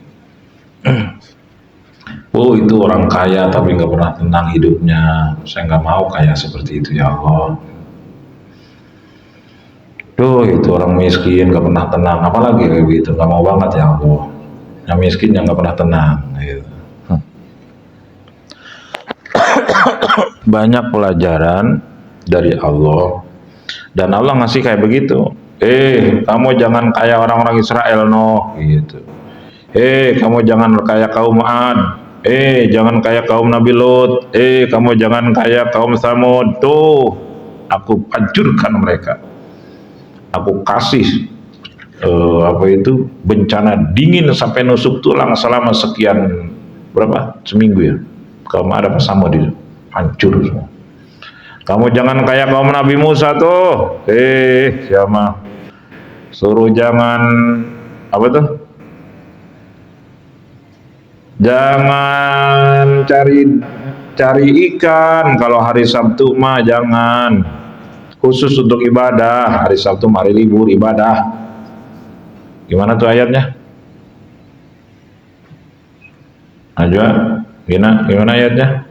S1: Itu orang kaya tapi nggak pernah tenang hidupnya. Saya nggak mau kaya seperti itu, ya Allah. Itu orang miskin nggak pernah tenang, apalagi kayak gitu, nggak mau banget ya Allah. Yang miskin yang nggak pernah tenang. Gitu. Banyak pelajaran dari Allah, dan Allah ngasih kayak begitu. Kamu jangan kayak orang-orang Israel, gitu. Kamu jangan kayak kaum Ad. Jangan kayak kaum Nabi Lot. Kamu jangan kayak kaum Samud. Aku hancurkan mereka. Aku kasih bencana dingin sampai nusuk tulang selama sekian seminggu ya. Kaum Ad sama Samud itu hancur semua. Kamu jangan kayak kaum Nabi Musa tuh. Siapa suruh jangan jangan cari ikan kalau hari Sabtu mah, jangan. Khusus untuk ibadah, hari Sabtu hari libur ibadah. Gimana tuh ayatnya? Najwa, gimana ayatnya?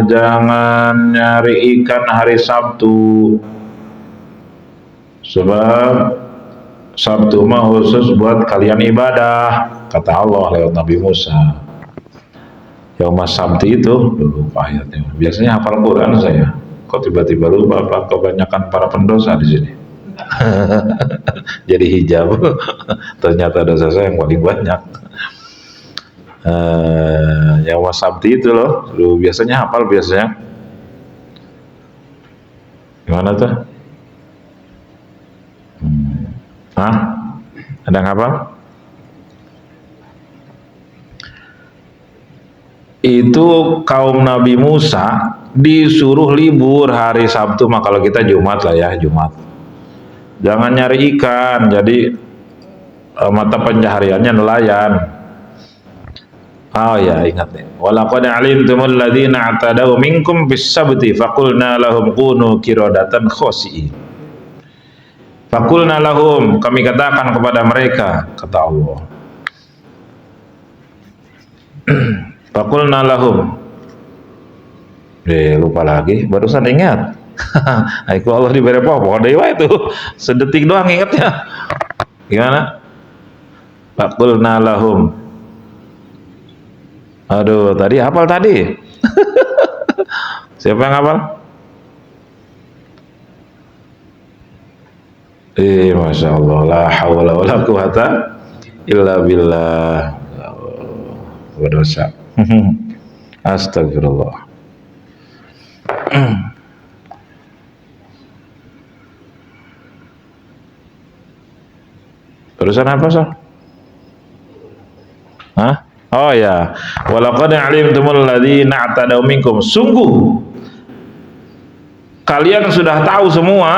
S1: Jangan nyari ikan hari Sabtu, sebab Sabtu mah khusus buat kalian ibadah, kata Allah lewat Nabi Musa. Yaumas Sabti itu lupa ayatnya. Biasanya hafal Quran saya, kok tiba-tiba lupa? Apa kebanyakan para pendosa di sini? Jadi hijab. Ternyata dosa saya yang paling banyak. Yaumas Sabti itu loh, biasanya hafal biasanya. Gimana tuh? Ada yang hafal? Itu kaum Nabi Musa disuruh libur hari Sabtu, mah kalau kita Jumat lah ya, Jumat. Jangan nyari ikan, jadi mata pencahariannya nelayan. Ingat nih. Walaqad alimtumul ladzina atadaw minkum bis-sabti faqulna lahum kunu qiradatan khasi'in. Faqulna lahum, kami katakan kepada mereka, kata Allah. Faqulna lahum. Lupa lagi, barusan ingat. Aiku Allah diberi apa? Dewa itu sedetik doang ingatnya. Gimana? Faqulna lahum. Aduh, tadi hafal tadi. Siapa yang hafal? Masya Allah, la hawla wa la quwata illa billah. Berdosa. Astagfirullah. Terusan apa, Sal? Hah? Oh ya, walaqad alimtumul ladzina i'tadaw minkum. Sungguh kalian sudah tahu semua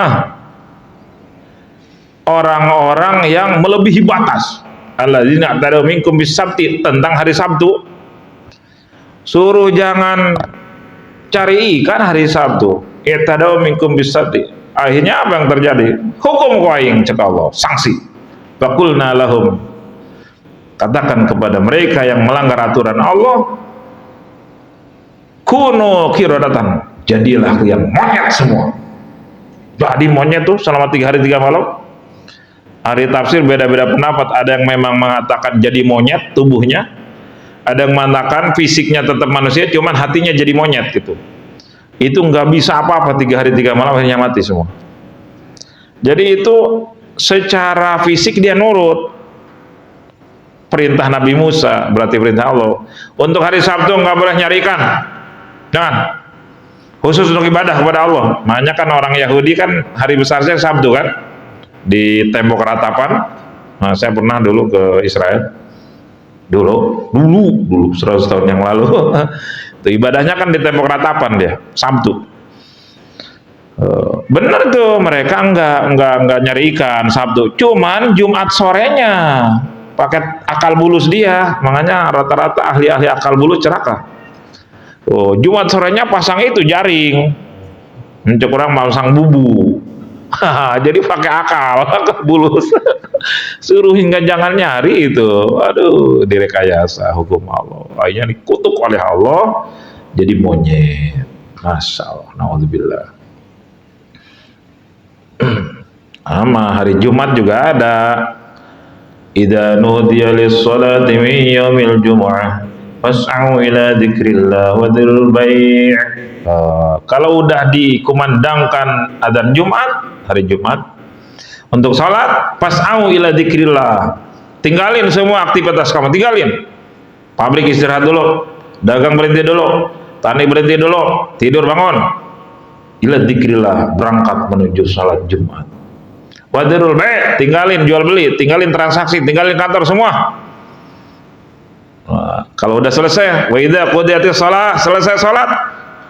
S1: orang-orang yang melebihi batas. Alladzina i'tadaw minkum bis-sabti, tentang hari Sabtu. Suruh jangan cari ikan hari Sabtu. I'tadaw minkum bis-sabti. Akhirnya apa yang terjadi? Hukum qaing, cek Allah, sanksi. Faqulna lahum, katakan kepada mereka yang melanggar aturan Allah, kuno kirodatan, jadilah yang monyet semua. Jadi monyet tuh selama 3 hari 3 malam. Ahli tafsir beda-beda pendapat. Ada yang memang mengatakan jadi monyet tubuhnya, ada yang mengatakan fisiknya tetap manusia, cuman hatinya jadi monyet gitu. Itu nggak bisa apa-apa 3 hari 3 malam, akhirnya mati semua. Jadi itu secara fisik dia nurut perintah Nabi Musa, berarti perintah Allah. Untuk hari Sabtu nggak boleh nyari ikan, jangan, khusus untuk ibadah kepada Allah. Makanya kan orang Yahudi kan hari besarnya Sabtu kan, di tembok ratapan. Nah, saya pernah dulu ke Israel, dulu 100 tahun yang lalu. Itu ibadahnya kan di tembok ratapan dia, Sabtu. Bener tuh, mereka nggak nyari ikan Sabtu, cuman Jumat sorenya pakai akal bulus dia. Makanya rata-rata ahli-ahli akal bulus celaka. Jumat sorenya pasang itu jaring, mencek orang pasang bubu. Jadi pakai akal bulus. Suruh hingga jangan nyari itu. Aduh, direkayasa hukum Allah. Akhirnya dikutuk oleh Allah jadi monyet. Masya Allah, naudzubillah. Sama hari Jumat juga ada. Idza nudiya lis-salati min yaumil jumu'ah fas'au ila dzikrillah wa dzirul bai'. Kalau udah dikumandangkan adzan Jumat, hari Jumat, untuk salat, fas'au ila dzikrillah. Tinggalin semua aktivitas kamu, tinggalin. Pabrik istirahat dulu, dagang berhenti dulu, tani berhenti dulu, tidur bangun. Ila dzikrillah, berangkat menuju salat Jumat. Wadirul bai', tinggalin jual beli, tinggalin transaksi, tinggalin kantor semua. Kalau udah selesai, wa idza qudiyatis shalah, selesai salat,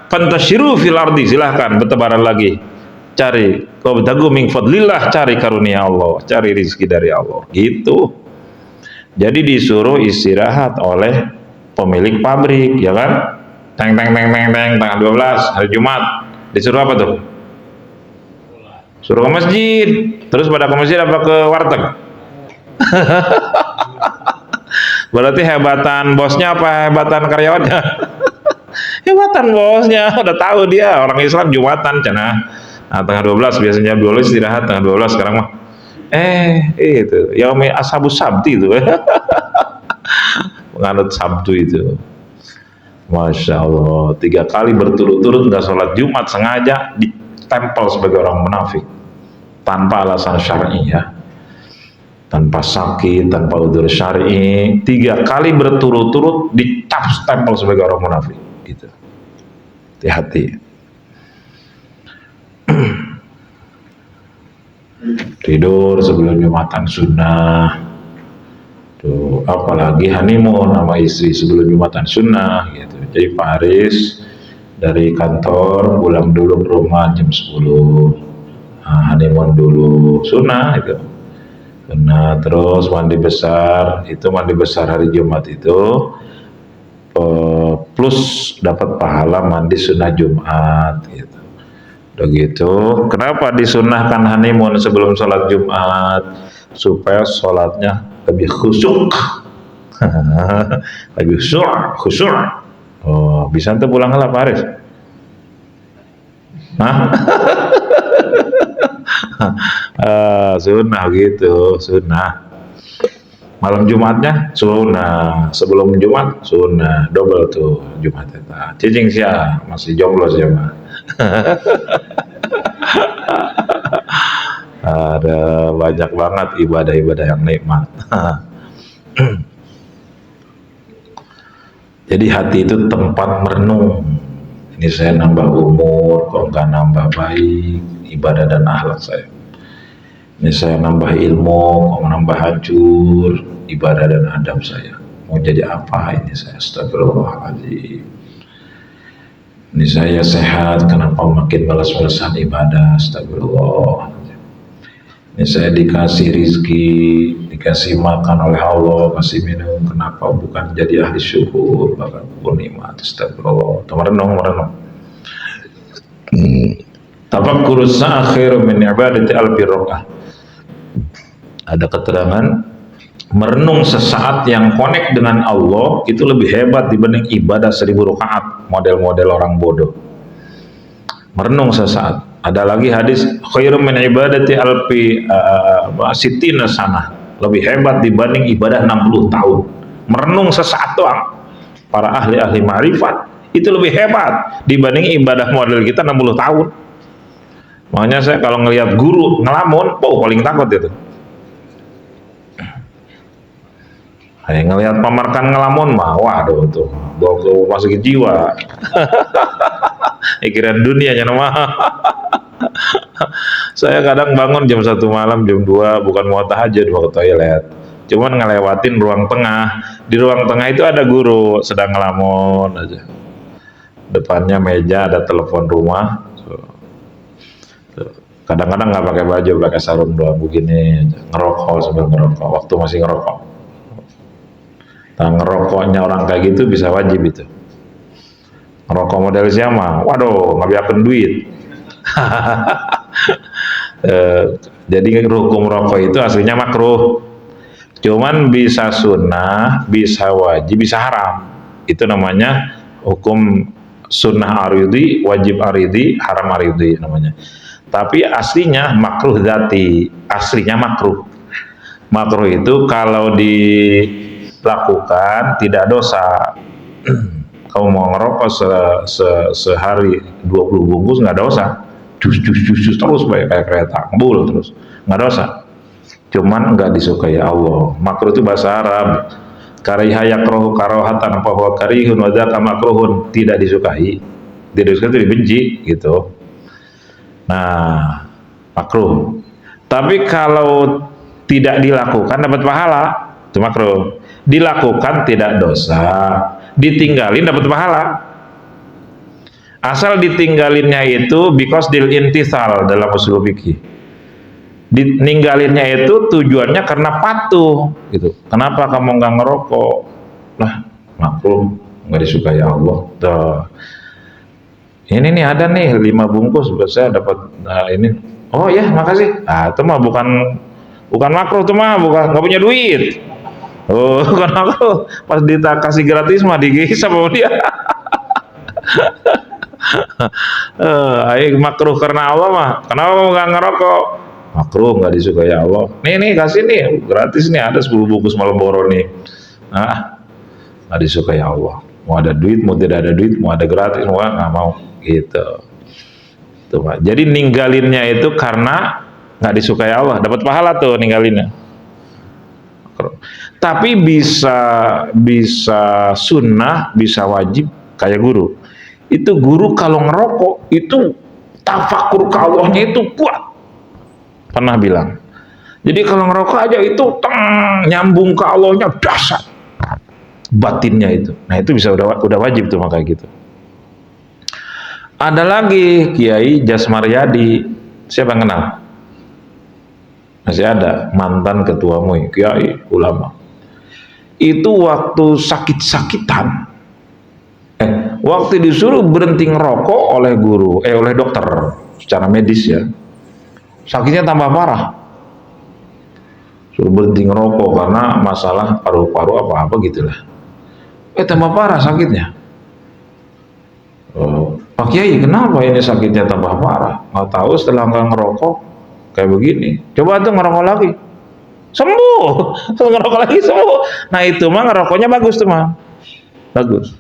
S1: fantashiru fil ardi, silahkan bertebaran lagi, cari wabtagu min fadlillah, cari karunia Allah, cari rezeki dari Allah, gitu. Jadi disuruh istirahat oleh pemilik pabrik, ya kan? Teng tanggal 12 hari Jumat, disuruh apa tuh? Suruh ke masjid. Terus pada ke masjid apa ke warteg? Berarti hebatan bosnya apa hebatan karyawannya? Hebatan bosnya, udah tahu dia orang Islam Jumatan cenah. Nah, tanggal 12 biasanya dulu istirahat tanggal 12, sekarang mah itu yaumi ashabus sabti itu. Menganut Sabtu itu. Masya Allah, 3 kali berturut-turut nggak sholat Jumat, sengaja ditempel sebagai orang munafik tanpa alasan syar'i, ya, tanpa sakit, tanpa udzur syar'i. 3 kali berturut-turut dicap stempel sebagai orang munafik gitu. Hati-hati. Tidur sebelum Jumatan sunnah tuh, apalagi honeymoon sama istri sebelum Jumatan sunnah gitu. Jadi Pak Haris dari kantor pulang dulu ke rumah jam 10, honeymoon dulu, sunnah itu. Nah, terus mandi besar, itu mandi besar hari Jumat itu plus dapat pahala mandi sunnah Jumat gitu. Udah gitu, kenapa disunahkan honeymoon sebelum sholat Jumat? Supaya sholatnya lebih khusyuk. Lebih khusyuk. Oh, bisa tuh pulang lah Pak Haris? Sunnah gitu, sunnah. Malam Jumatnya sunnah, sebelum Jumat sunnah, double tuh Jumat eta. Cicing sia masih jomblo siapa? Ada banyak banget ibadah-ibadah yang nikmat. Jadi hati itu tempat merenung. Ini saya nambah umur, kok nggak nambah baik ibadah dan akhlak saya. Ini saya nambah ilmu, kok nambah hancur ibadah dan adab saya. Mau jadi apa ini saya? Astagfirullahaladzim. Ini saya sehat, kenapa makin balas-balasan ibadah? Astagfirullah. Ini saya dikasih rizki, dikasih makan oleh Allah, kasih minum, kenapa bukan jadi ahli syukur, bahkan nikmat? Astagfirullah. Merenung. Tafakkur sa'akhir min ibadati al-birrokah. Ada keterangan merenung sesaat yang connect dengan Allah itu lebih hebat dibanding ibadah 1000 rakaat model-model orang bodoh. Merenung sesaat. Ada lagi hadis khairum min ibadati alfi sitina sana, lebih hebat dibanding ibadah 60 tahun. Merenung sesaat doang. Para ahli-ahli ma'rifat itu lebih hebat dibanding ibadah model kita 60 tahun. Makanya saya kalau ngelihat guru ngelamun, paling takut itu. Ngelihat pamarkan ngelamun mah, waduh tuh, bawa ke masukin jiwa. Pikiran dunianya nama. Saya kadang bangun jam 1 malam, jam 2, bukan mau tahajud, mau ke toilet. Cuman ngelewatin ruang tengah. Di ruang tengah itu ada guru sedang ngelamun aja. Depannya meja ada telepon rumah. Kadang-kadang nggak pakai baju, pakai sarung doang begini, ngerokok sambil ngerokok. Waktu masih ngerokok. Nah, ngerokoknya orang kayak gitu bisa wajib itu. Ngerokok model siapa? Waduh, ngabiakeun duit. Jadi hukum rokok itu aslinya makruh. Cuman bisa sunnah, bisa wajib, bisa haram. Itu namanya hukum sunnah aridi, wajib aridi, haram aridi namanya. Tapi aslinya makruh dzati, aslinya makruh. Makruh itu kalau dilakukan tidak dosa. Kamu mau ngerokok sehari 20 bungkus nggak dosa. Jus terus kayak kereta, ngebul terus, nggak dosa. Cuman nggak disukai Allah. Makruh itu bahasa Arab. Kariha yakrohu karohatan bahwa karihun wadaka makruhun, tidak disukai. Tidak disukai itu dibenci gitu. Nah, makruh. Tapi kalau tidak dilakukan dapat pahala, itu makruh. Dilakukan tidak dosa, ditinggalin dapat pahala. Asal ditinggalinnya itu because dil intisal dalam usul fikih. Ninggalinnya itu tujuannya karena patuh gitu. Kenapa kamu nggak ngerokok? Lah, makruh, nggak disukai Allah. Tuh. Ini nih ada nih 5 bungkus, saya dapat ini. Oh ya, makasih. Ah, itu mah bukan makruh, itu mah bukan nggak punya duit. Oh, bukan makruh. Pas dikasih gratis mah dihisap sama dia. Makruh karena Allah mah. Kenapa kamu nggak ngerokok? Makruh, nggak disukai Allah. Nih kasih nih gratis nih, ada 10 bungkus Marlboro nih. Nggak disukai Allah. Mau ada duit, mau tidak ada duit, mau ada gratis, mau nggak mau gitu. Tuh, Pak. Jadi ninggalinnya itu karena nggak disukai Allah, dapat pahala tuh ninggalinnya. Tapi bisa sunnah, bisa wajib kayak guru. Itu guru kalau ngerokok itu tafakur ke Allahnya itu kuat. Pernah bilang. Jadi kalau ngerokok aja itu nyambung ke Allahnya dahsyat. Batinnya itu. Nah, itu bisa udah wajib tuh makanya gitu. Ada lagi Kiai Jasmaryadi. Siapa yang kenal? Masih ada, mantan ketua MUI, Kiai ulama. Itu waktu sakit-sakitan. Waktu disuruh berhenti ngerokok oleh guru, oleh dokter secara medis ya, sakitnya tambah parah. Suruh berhenti ngerokok karena masalah paru-paru apa-apa gitulah. Tambah parah sakitnya. Pak Kiai, kenapa ini sakitnya tambah parah? Nggak tahu, setelah nggak ngerokok kayak begini. Coba tuh ngerokok lagi. sembuh. Ngerokok lagi sembuh. Nah itu mah ngerokoknya bagus tuh mah, bagus.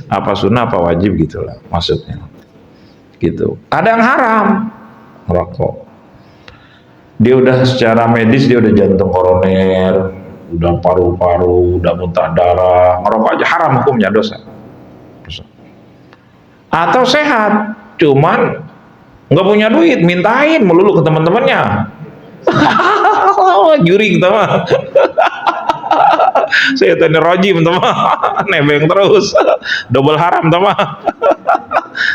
S1: Apa sunnah apa wajib gitulah maksudnya. Gitu. Ada yang haram ngerokok. Dia udah secara medis dia udah jantung koroner, udah paru-paru, udah muntah darah, ngerokok aja haram hukumnya dosa. Atau sehat, cuman nggak punya duit, mintain melulu ke teman-temannya. Juri kita mah. Setan rajim teman, nebeng terus, double haram teman.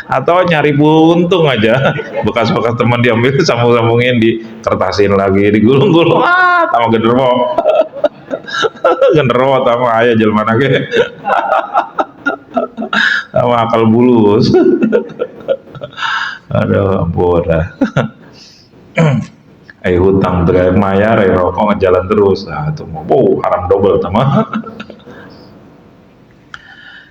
S1: Atau nyari buntung aja, bekas-bekas teman diambil, sambung-sambungin, dikertasin lagi, digulung-gulung, sama genderuwo. Genderuwo sama ayah jelma nage, sama akal bulus. Aduh ampun dah. Hutang terakhir mayar, rokok ngejalan terus. Nah itu mau haram double teman.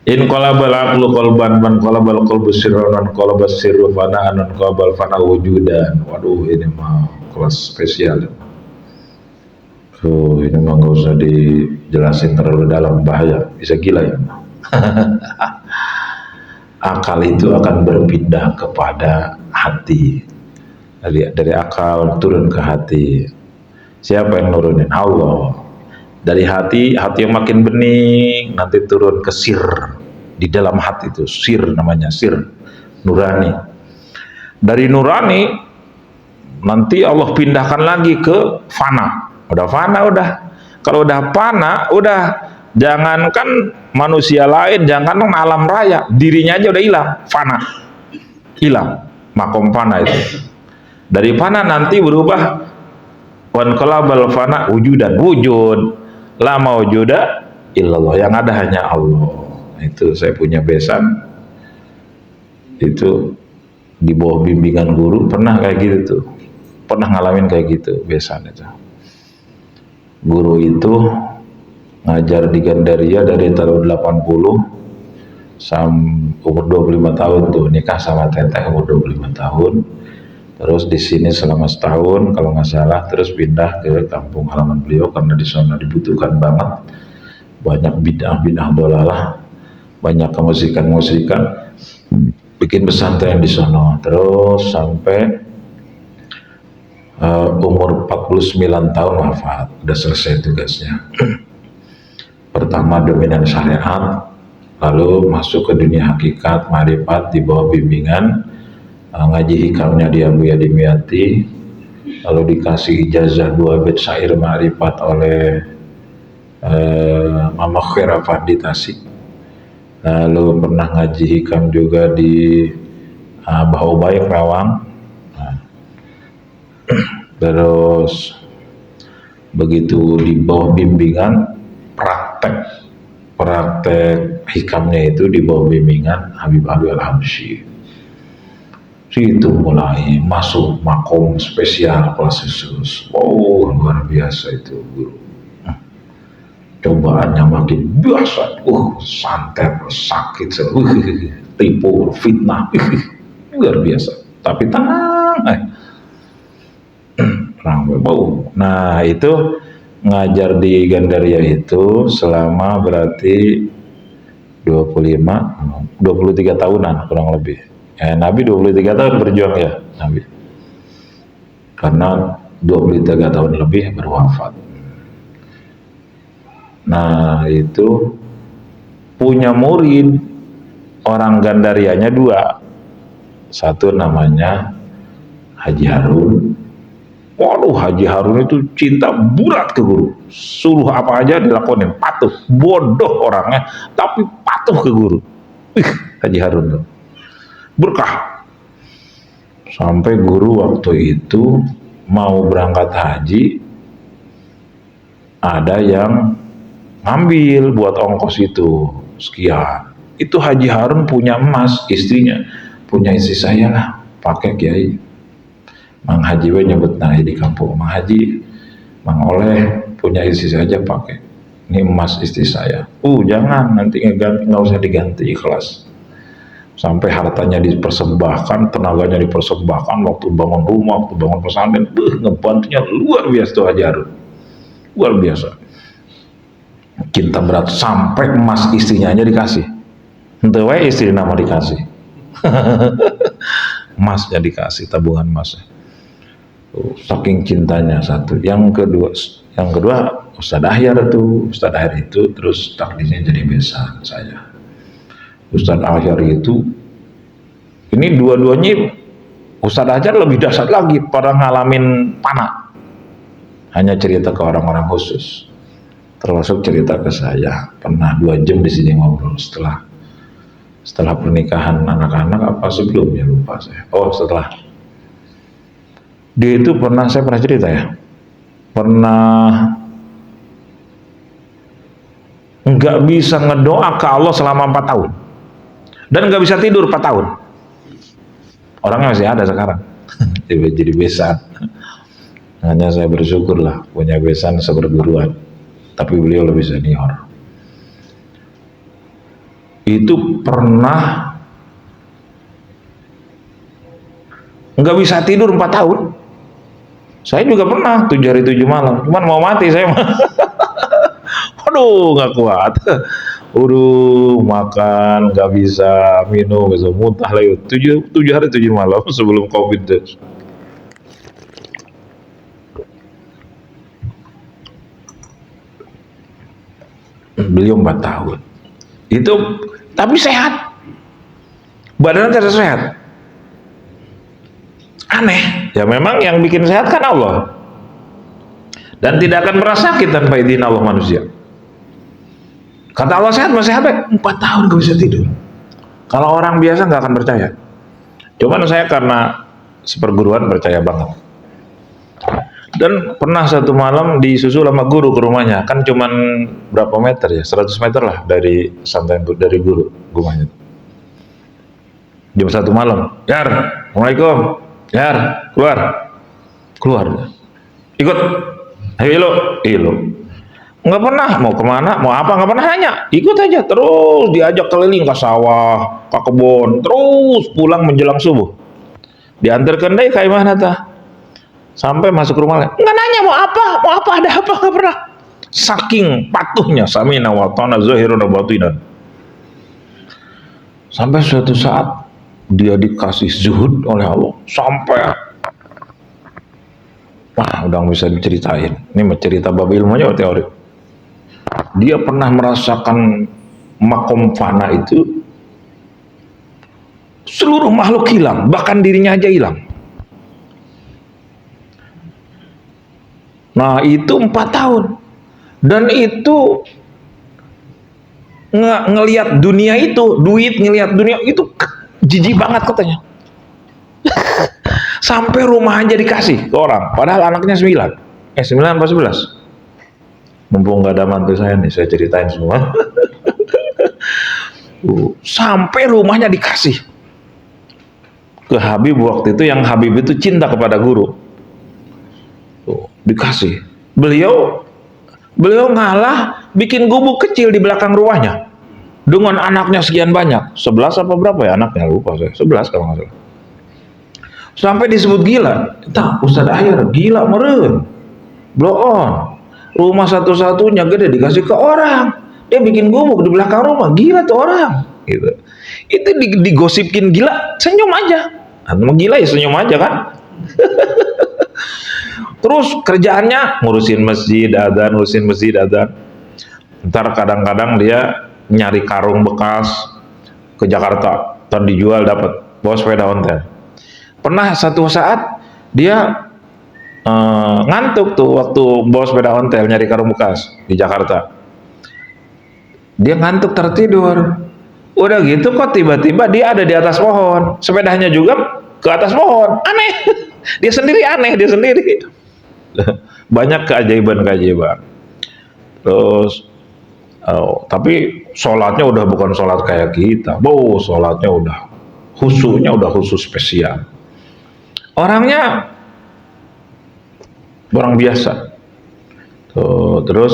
S1: In qalabal aqlu qalban man qalabal qalbu sirran qalabas sirru fana'an qalbal fana wujudan. Waduh ini mah kelas spesial. Ini mah nggak usah dijelasin terlalu dalam, bahaya, bisa gila ya. Akal itu akan berpindah kepada hati. Dari akal turun ke hati. Siapa yang nurunin? Allah. Dari hati yang makin bening nanti turun ke sir. Di dalam hati itu sir namanya, sir nurani. Dari nurani nanti Allah pindahkan lagi ke fana. Udah fana udah. Kalau udah fana udah, jangankan manusia lain, jangankan alam raya, dirinya aja udah hilang, fana. Hilang makom fana itu. Dari fana nanti berubah wan qalabal fana wujudan, wujud la maujuda illallah, yang ada hanya Allah. Itu saya punya besan itu di bawah bimbingan guru, pernah kayak gitu tuh, pernah ngalamin kayak gitu besan itu. Guru itu ngajar di Gandaria dari tahun 80 sampai umur 25 tahun tuh, nikah sama teteh umur 25 tahun. Terus di sini selama setahun kalau nggak salah, terus pindah ke kampung halaman beliau karena di sana dibutuhkan banget, banyak bid'ah dolalah, banyak kemusikan, bikin pesantren di sana. Terus sampai umur 49 tahun wafat, udah selesai tugasnya. Pertama dominan syariat, lalu masuk ke dunia hakikat, marifat di bawah bimbingan ngaji hikamnya di Abu Yadimiyati, lalu dikasih ijazah 2 bait syair ma'rifat oleh Mama Khairafat di Tasik. Lalu pernah ngaji hikam juga di Baubay Rawang. Terus begitu di bawah bimbingan praktek hikamnya itu di bawah bimbingan Habib Ali Al-Habsyi. Itu mulai masuk makom spesial kelas khusus. Oh luar biasa itu guru. Cobaannya makin biasa, santet, sakit, tipu, fitnah, luar biasa. Tapi tenang, Nah itu ngajar di Gandaria itu selama berarti 23 tahunan kurang lebih. Nabi 23 tahun berjuang ya Nabi, karena 23 tahun lebih berwafat. Nah itu punya murid orang Gandarianya 2, satu namanya Haji Harun. Waduh, Haji Harun itu cinta bulat ke guru, suruh apa aja dilakonin, patuh, bodoh orangnya tapi patuh ke guru. Haji Harun tuh berkah. Sampai guru waktu itu mau berangkat haji, ada yang ngambil buat ongkos itu sekian. Itu Haji Harun punya emas, istrinya punya istri saya lah, pakai Kiai Mang Haji we nyebut naik di kampung, Mang Haji, Mang Oleh punya istri saja pakai, ini emas istri saya. Jangan, nanti ngeganti, nggak usah diganti, ikhlas. Sampai hartanya dipersembahkan, tenaganya dipersembahkan, waktu bangun rumah, waktu bangun pesantren, ngebantunya luar biasa tuh Haji Harun. luar biasa. Cinta berat sampai emas istrinya aja dikasih. Ente wae istri nama dikasih. Emasnya dikasih, tabungan emasnya. Saking cintanya satu. Yang kedua Ustadz Ahyar itu terus takdirnya jadi besan saya. Ustadz Ahyar itu ini dua-duanya Ustadz Ahyar lebih dahsyat lagi, pada ngalamin panah. Hanya cerita ke orang-orang khusus. Termasuk cerita ke saya, pernah 2 jam di sini ngobrol setelah pernikahan anak-anak apa sebelumnya lupa saya. Oh, setelah. Dia itu saya pernah cerita ya. Pernah nggak bisa ngedoa ke Allah selama 4 tahun. Dan nggak bisa tidur 4 tahun. Orangnya masih ada sekarang. Jadi besan. Hanya saya bersyukur lah punya besan seperguruan. Tapi beliau lebih senior. Itu pernah nggak bisa tidur 4 tahun. Saya juga pernah 7 hari 7 malam. Cuman mau mati saya. Aduh, nggak kuat. Makan nggak bisa, minum bisa muntah lah. 7 hari 7 malam sebelum COVID deh. Beliau 4 tahun. Itu tapi sehat. Badannya tidak sehat. Aneh. Ya memang yang bikin sehat kan Allah. Dan tidak akan merasa sakit tanpa izin Allah manusia. Kata Allah sehat, masih sehat. 4 tahun gak bisa tidur. Kalau orang biasa nggak akan percaya. Cuman saya karena seperguruan percaya banget. Dan pernah satu malam disusul sama guru ke rumahnya. Kan cuman berapa meter ya? 100 meter lah dari dari guru rumahnya. Jam 1 malam. Yar, Assalamualaikum. Yar, keluar. Ikut. Ayo lo. Nggak pernah mau kemana, mau apa, nggak pernah nanya. Ikut aja terus, diajak keliling ke sawah, ke kebun, terus pulang menjelang subuh. Diantarkan deh kayak mana tah? Sampai masuk rumah, nggak nanya mau apa, ada apa, nggak pernah. Saking patuhnya, samina wa ta'na zahirun wa batinan. Sampai suatu saat dia dikasih zuhud oleh Allah, sampai wah udah bisa diceritain. Ini cerita bab ilmunya atau teori. Dia pernah merasakan makom fana itu, seluruh makhluk hilang, bahkan dirinya aja hilang. Nah itu 4 tahun. Dan itu ngelihat dunia itu, ngelihat dunia itu jijik banget katanya. Sampai rumah aja dikasih ke orang, padahal anaknya 9 apa 11. Mumpung gak ada mantu saya nih, saya ceritain semua. Sampai rumahnya dikasih ke Habib waktu itu, yang Habib itu cinta kepada guru. Dikasih. Beliau ngalah bikin gubuk kecil di belakang rumahnya dengan anaknya sekian banyak, 11 apa berapa ya anaknya, lupa saya, 11 kalau nggak salah. Sampai disebut gila. Ustadz Ahyar gila meren, blow on. Rumah satu-satunya gede dikasih ke orang, dia bikin gubuk di belakang rumah, gila tuh orang. Gitu. Itu digosipin gila, senyum aja. Gila ya senyum aja kan. Terus kerjaannya ngurusin masjid adzan. Ntar kadang-kadang dia nyari karung bekas ke Jakarta, ntar dijual dapat, bawa sepeda ontel. Pernah satu saat dia ngantuk tuh waktu bawa sepeda ontel nyari karung bekas di Jakarta. Dia ngantuk tertidur. Udah gitu kok tiba-tiba dia ada di atas pohon, sepedanya juga ke atas pohon. Aneh. Dia sendiri aneh, dia sendiri. Banyak keajaiban. Terus tapi sholatnya udah bukan sholat kayak kita. Sholatnya udah khusyuknya udah khusus spesial. Orangnya orang biasa. Terus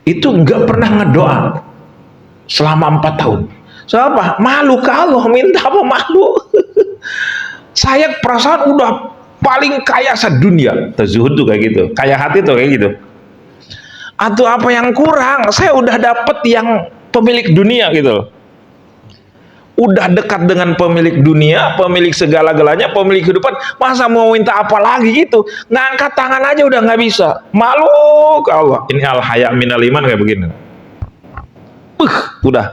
S1: itu nggak pernah ngedoa selama 4 tahun. Siapa? Malu ke Allah, minta apa malu. Saya perasaan udah paling kaya sedunia. Zuhud tuh kayak gitu, kaya hati tuh kayak gitu. Atau apa yang kurang? Saya udah dapet yang pemilik dunia gitu. Udah dekat dengan pemilik dunia, pemilik segala-galanya, pemilik kehidupan, masa mau minta apa lagi gitu? Ngangkat tangan aja udah nggak bisa. Malu ke Allah. Ini al-haya minal iman kayak begini. Udah.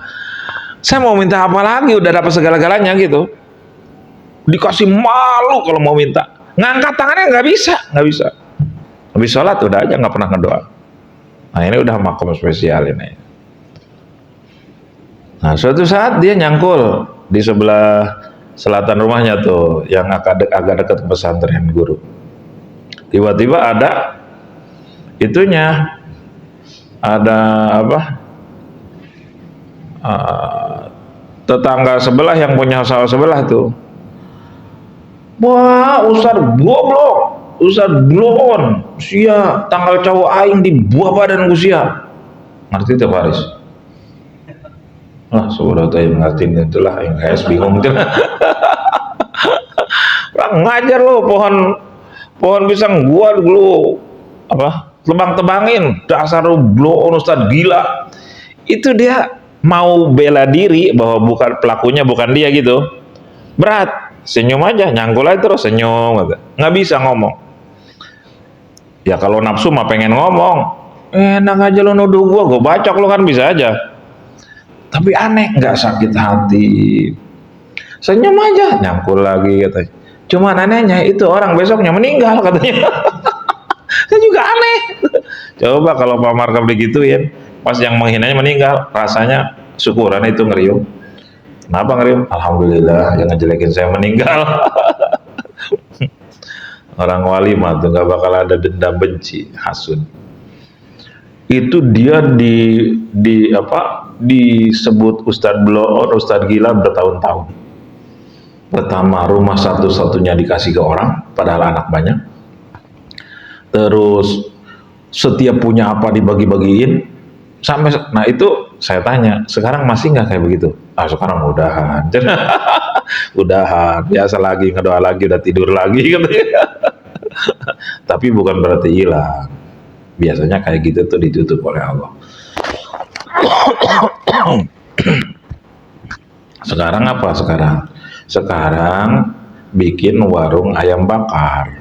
S1: Saya mau minta apa lagi? Udah dapat segala-galanya gitu. Dikasih malu kalau mau minta. Ngangkat tangannya nggak bisa, nggak bisa. Habis sholat udah aja nggak pernah ngedoa. Nah ini udah makom spesial ini. Nah suatu saat dia nyangkul di sebelah selatan rumahnya tuh, yang agak dekat pesantren guru. Tiba-tiba ada itunya, ada apa? Tetangga sebelah yang punya sawah sebelah tuh. Wah, Ustaz goblok, Ustaz blon, sia tanggal cowok aing di buah badan sia. Ngerti tuh Faris? Lah, saudara tadi ngertiin itulah yang kayak bingung tuh. Ngajar lo pohon pisang gua dulu apa? Tebang-tebangin, dasar lu blon Ustaz gila. Itu dia mau bela diri bahwa bukan pelakunya, bukan dia gitu. Berat. Senyum aja, nyangkul aja terus senyum gitu. Nggak bisa ngomong. Ya kalau nafsu mah pengen ngomong, enak aja lo nuduh gua bacok lo kan bisa aja. Tapi aneh, nggak sakit hati, senyum aja, nyangkul lagi katanya. Cuman anehnya itu orang besoknya meninggal katanya. Saya juga aneh. Coba kalau Pak Markam digituin, pas yang menghinanya meninggal, rasanya syukuran itu ngeriung. Kenapa ngeriung? Alhamdulillah, jangan jelekin saya meninggal. Orang wali mah tuh nggak bakal ada dendam benci, hasud. Itu dia disebut Ustadz Bloon, Ustadz gila bertahun-tahun. Pertama, rumah satu-satunya dikasih ke orang, padahal anak banyak. Terus setiap punya apa dibagi-bagiin. Sampai, nah itu saya tanya, sekarang masih nggak kayak begitu? Ah sekarang udahan, udahan, biasa lagi ngedoa lagi, udah tidur lagi, tapi bukan berarti hilang. Biasanya kayak gitu tuh ditutup oleh Allah. Sekarang apa sekarang? Sekarang bikin warung ayam bakar.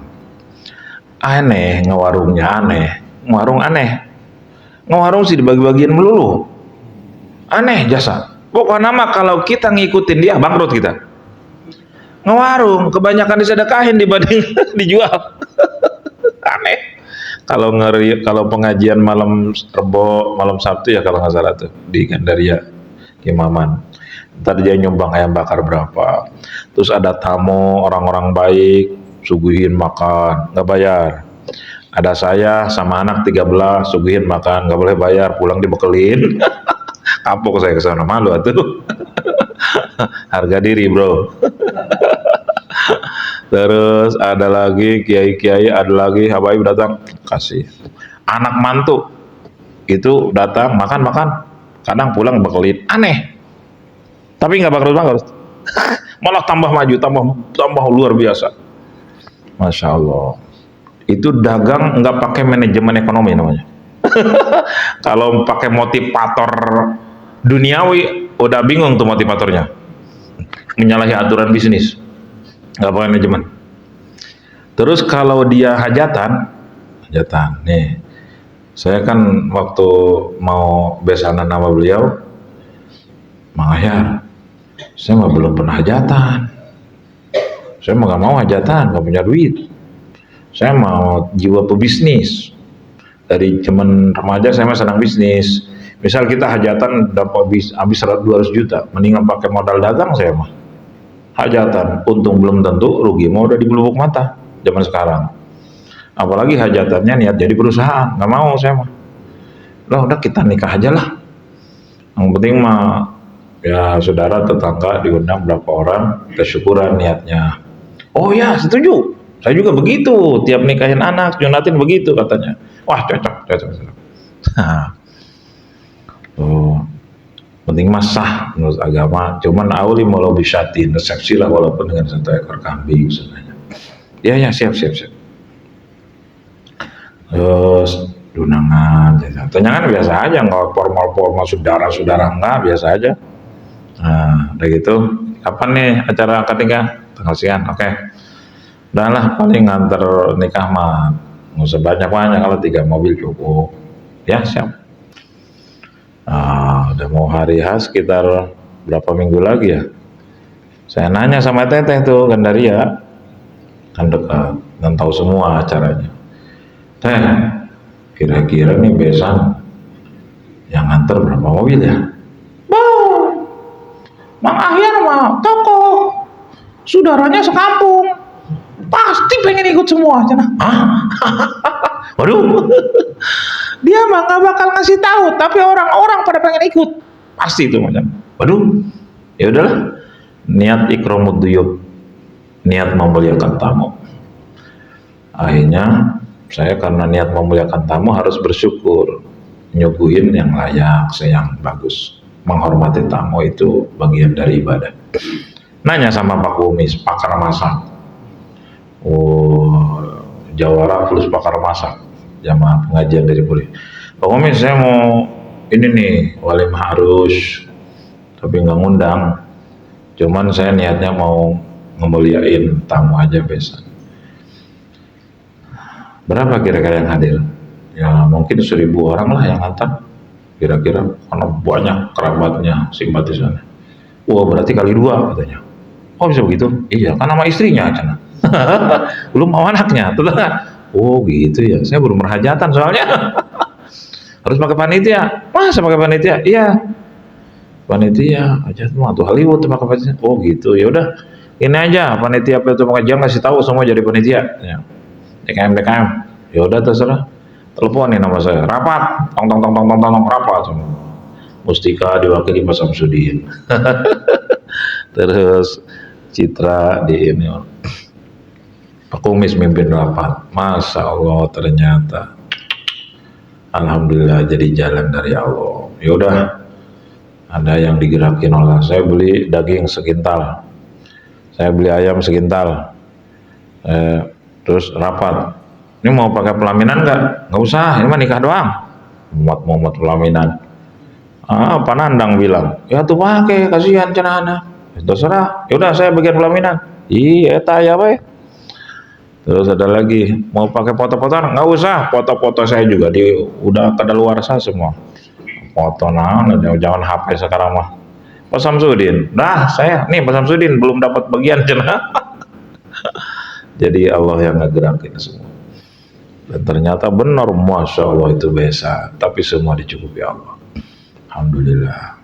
S1: Aneh, ngewarungnya aneh, ngewarung aneh. Ngewarung sih dibagi-bagiin melulu. Aneh jasa. Pokoknya nama kalau kita ngikutin dia bangkrut kita. Ngewarung kebanyakan disedekahin dibanding dijual. Aneh. Kalau pengajian malam Rebo, malam Sabtu ya kalau nggak salah tuh di Gandaria Imaman. Tadi dia nyumbang ayam bakar berapa. Terus ada tamu orang-orang baik, suguhin makan, nggak bayar. Ada saya sama anak 13, suguhin makan, nggak boleh bayar, pulang dibekelin. Kapok saya ke sana, malu atuh. Harga diri, bro. Terus ada lagi kiai-kiai, ada lagi habaib datang, kasih. Anak mantu itu datang makan-makan, kadang pulang bekelin, aneh. Tapi nggak bangkrut-bangkrut. Malah tambah maju, tambah luar biasa. Masya Allah. Itu dagang nggak pakai manajemen ekonomi namanya. Kalau pakai motivator duniawi, udah bingung tuh motivatornya. Menyalahi aturan bisnis, nggak pakai manajemen. Terus kalau dia hajatan, nih, saya kan waktu mau besanan nama beliau, Mang Ahyar, saya mah belum pernah hajatan. Saya mah nggak mau hajatan, nggak punya duit. Saya mau jiwa pebisnis. Dari zaman remaja saya mah senang bisnis. Misal kita hajatan dapat habis 200 juta, mendingan pakai modal dagang saya mah. Hajatan, untung belum tentu, rugi mau udah di belubuk mata zaman sekarang. Apalagi hajatannya niat jadi perusahaan, nggak mau saya mah. Lah udah kita nikah aja lah. Yang penting mah ya saudara tetangga diundang berapa orang, kesyukuran niatnya. Oh ya setuju. Saya juga begitu, tiap nikahin anak, nyunatin begitu katanya. Wah cocok. Penting mah sah menurut agama. Cuman auli walau bisyatin, resepsi lah walaupun dengan satu ekor kambing sebenarnya. Ya ya, siap siap siap. Terus tunangan, tunangan biasa aja, nggak formal-formal, saudara-saudara enggak, biasa aja. Nah, udah gitu, kapan nih acara akad nikah? Tanggal sekian, oke. Udah lah, paling nganter nikah mah nggak usah banyak-banyak, kalau 3 mobil cukup. Ya siap. Nah, udah mau hari H sekitar berapa minggu lagi ya? Saya nanya sama Teteh tuh, Gandaria, kan dekat dan tahu semua acaranya. Teh, kira-kira nih besan yang nganter berapa mobil ya? Bang, Mang Ahyar mah tokoh, saudaranya sekampung, pasti pengen ikut semua. Cina. Ah, waduh, dia mah nggak bakal ngasih tahu, tapi orang-orang pada pengen ikut, pasti itu macam. Waduh, ya udahlah, niat ikramud duyub, niat memuliakan tamu. Akhirnya saya karena niat memuliakan tamu harus bersyukur, nyuguhin yang layak, yang bagus. Menghormati tamu itu bagian dari ibadah. Nanya sama Pak Kumis, pakar masak. Oh, Jawara plus pakar masak. Jamaah pengajian dari Puri. Pak Kumis, saya mau ini nih, walimah arus, tapi nggak ngundang. Cuman saya niatnya mau ngemuliain tamu aja besok. Berapa kira-kira yang hadir? Ya mungkin 1.000 orang lah yang ngantar. Kira-kira karena banyak kerabatnya, simpatisannya. Wah berarti kali 2 katanya. Oh bisa begitu? Iya kan nama istrinya Cana. Belum mau anaknya. Oh gitu ya. Saya belum merhajatan soalnya. Harus pakai panitia. Masa pakai panitia? Iya. Panitia aja tuh Hollywood tuh pakai panitia. Oh gitu. Ya udah. Ini aja panitia apa itu pakai jangan kasih tahu semua jadi panitia. Ya. DKM. Ya udah terserah. Telepon nih nama saya. Rapat. Tong rapat. Mustika diwakili Pak Samsudin. Terus Citra di ini. Pak Kumis mimpin rapat. Masya Allah ternyata. Alhamdulillah jadi jalan dari Allah. Ya udah. Ada yang digerakin oleh saya beli daging sekintal. Saya beli ayam sekintal. Terus rapat. Ini mau pakai pelaminan nggak? Nggak usah, ini mah nikah doang. Muat pelaminan. Ah, Pak Nandang bilang, ya tuh pakai, kasihan cenahana. Terserah, ya udah saya bagian pelaminan. Iya, ya apa? Terus ada lagi, mau pakai foto-foto? Nggak usah, foto-foto saya juga udah kadaluarsa semua. Foto jangan HP sekarang mah. Pak Samsudin, saya nih Pak Samsudin belum dapat bagian cenah. Jadi Allah yang ngegerakin semua. Dan ternyata benar, Masya Allah itu biasa, tapi semua dicukupi Allah. Alhamdulillah.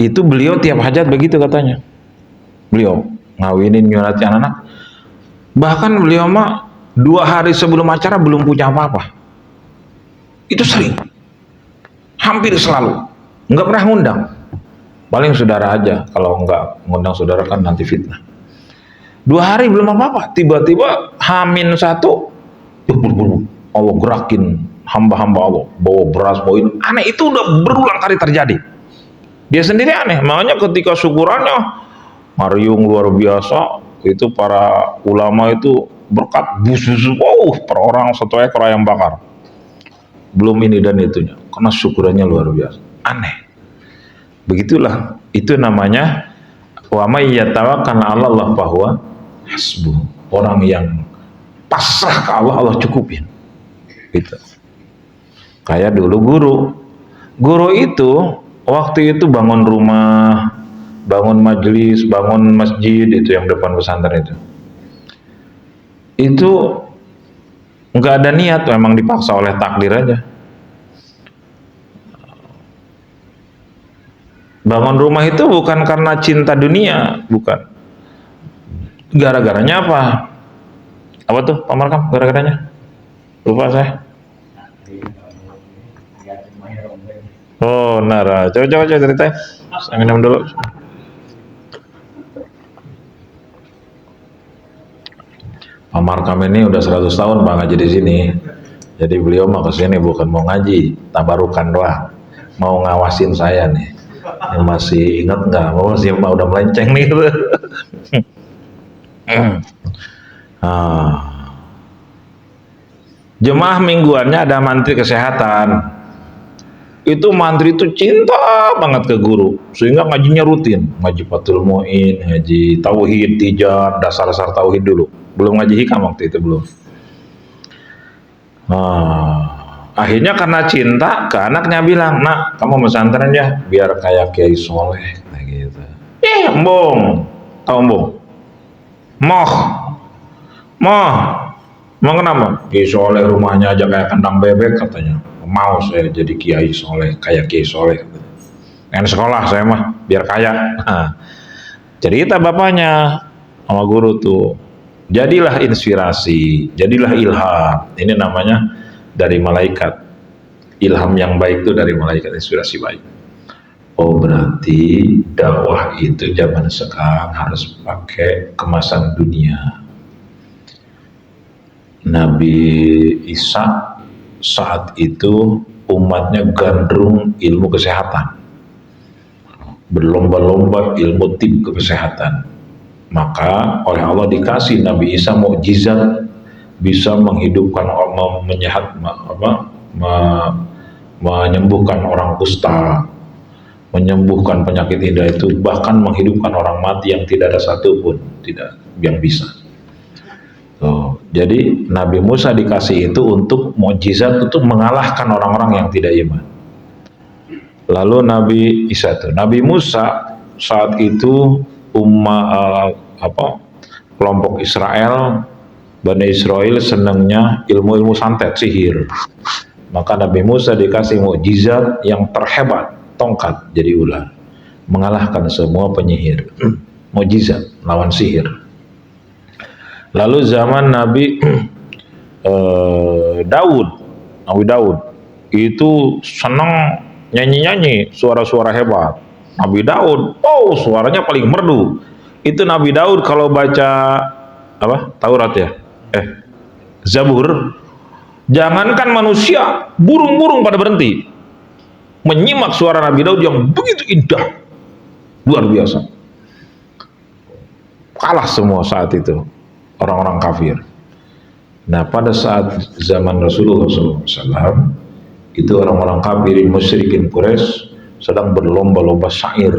S1: Itu beliau tiap hajat begitu katanya. Beliau ngawinin nyurati anak-anak. Bahkan beliau mah 2 hari sebelum acara belum punya apa-apa. Itu sering. Hampir selalu. Nggak pernah ngundang. Paling saudara aja. Kalau nggak ngundang saudara kan nanti fitnah. 2 hari belum apa-apa. Tiba-tiba H-1. Allah gerakin hamba-hamba Allah, bawa beras, bawa ini. Aneh, itu udah berulang kali terjadi. Dia sendiri aneh, makanya ketika syukurannya Mariung luar biasa, itu para ulama itu berkat busu, per orang 1 ekor ayam bakar. Belum ini dan itunya, karena syukurannya luar biasa. Aneh. Begitulah, itu namanya wa may yatawakkal 'ala Allah bahwa hasbuh. Orang yang pasrah ke Allah, Allah cukupin. Gitu. Kayak dulu guru itu waktu itu bangun rumah, bangun majelis, bangun masjid itu yang depan pesantren itu nggak ada niat, memang dipaksa oleh takdir aja. Bangun rumah itu bukan karena cinta dunia, bukan. Gara-garanya apa? Apa tuh Pak Markam gara-garanya? Lupa saya. Oh, Nara. Coba ceritain. Saya minum dulu. Pak Markam ini udah 100 tahun Pak ngaji di sini. Jadi beliau mau kesini bukan mau ngaji, tabarukan doang. Mau ngawasin saya nih. Ini masih ingat nggak? Masih udah melenceng nih. Nah, jemaah mingguannya ada mantri kesehatan. Itu mantri itu cinta banget ke guru, sehingga ngajinya rutin, ngaji Fathul Muin, ngaji tauhid, tijan, dasar-dasar tauhid dulu. Belum ngaji hikam waktu itu belum. Nah, akhirnya karena cinta ke anaknya bilang, "Nak, kamu pesantren ya biar kayak Kiai Soleh," kayak gitu. Embong, tahu embong? Moh, moh, mau kenapa? Kiai Soleh rumahnya aja kayak kandang bebek katanya. Mau saya jadi Kiai Soleh, kayak Kiai Soleh. Kan sekolah saya mah biar kaya. Nah, cerita bapaknya sama guru tuh. Jadilah inspirasi, jadilah ilham. Ini namanya dari malaikat. Ilham yang baik itu dari malaikat, inspirasi baik. Oh, berarti dakwah itu zaman sekarang harus pakai kemasan dunia. Nabi Isa saat itu umatnya gandrung ilmu kesehatan, berlomba-lomba ilmu tim kesehatan. Maka oleh Allah dikasih Nabi Isa mukjizat bisa menghidupkan orang, menyembuhkan orang kusta, menyembuhkan penyakit indah itu, bahkan menghidupkan orang mati yang tidak ada satupun tidak yang bisa. Jadi Nabi Musa dikasih itu untuk mukjizat untuk mengalahkan orang-orang yang tidak iman. Lalu Nabi Isa itu, Nabi Musa saat itu kelompok Israel, Bani Israel senangnya ilmu-ilmu santet, sihir. Maka Nabi Musa dikasih mukjizat yang terhebat, tongkat jadi ular, mengalahkan semua penyihir. Mukjizat lawan sihir. Lalu zaman Nabi Daud itu senang nyanyi-nyanyi, suara-suara hebat. Nabi Daud, suaranya paling merdu. Itu Nabi Daud kalau baca Taurat ya, Zabur, jangankan manusia, burung-burung pada berhenti menyimak suara Nabi Daud yang begitu indah, luar biasa. Kalah semua saat itu orang-orang kafir. Nah, pada saat zaman Rasulullah SAW, itu orang-orang kafirin musyrikin Quraisy sedang berlomba-lomba syair,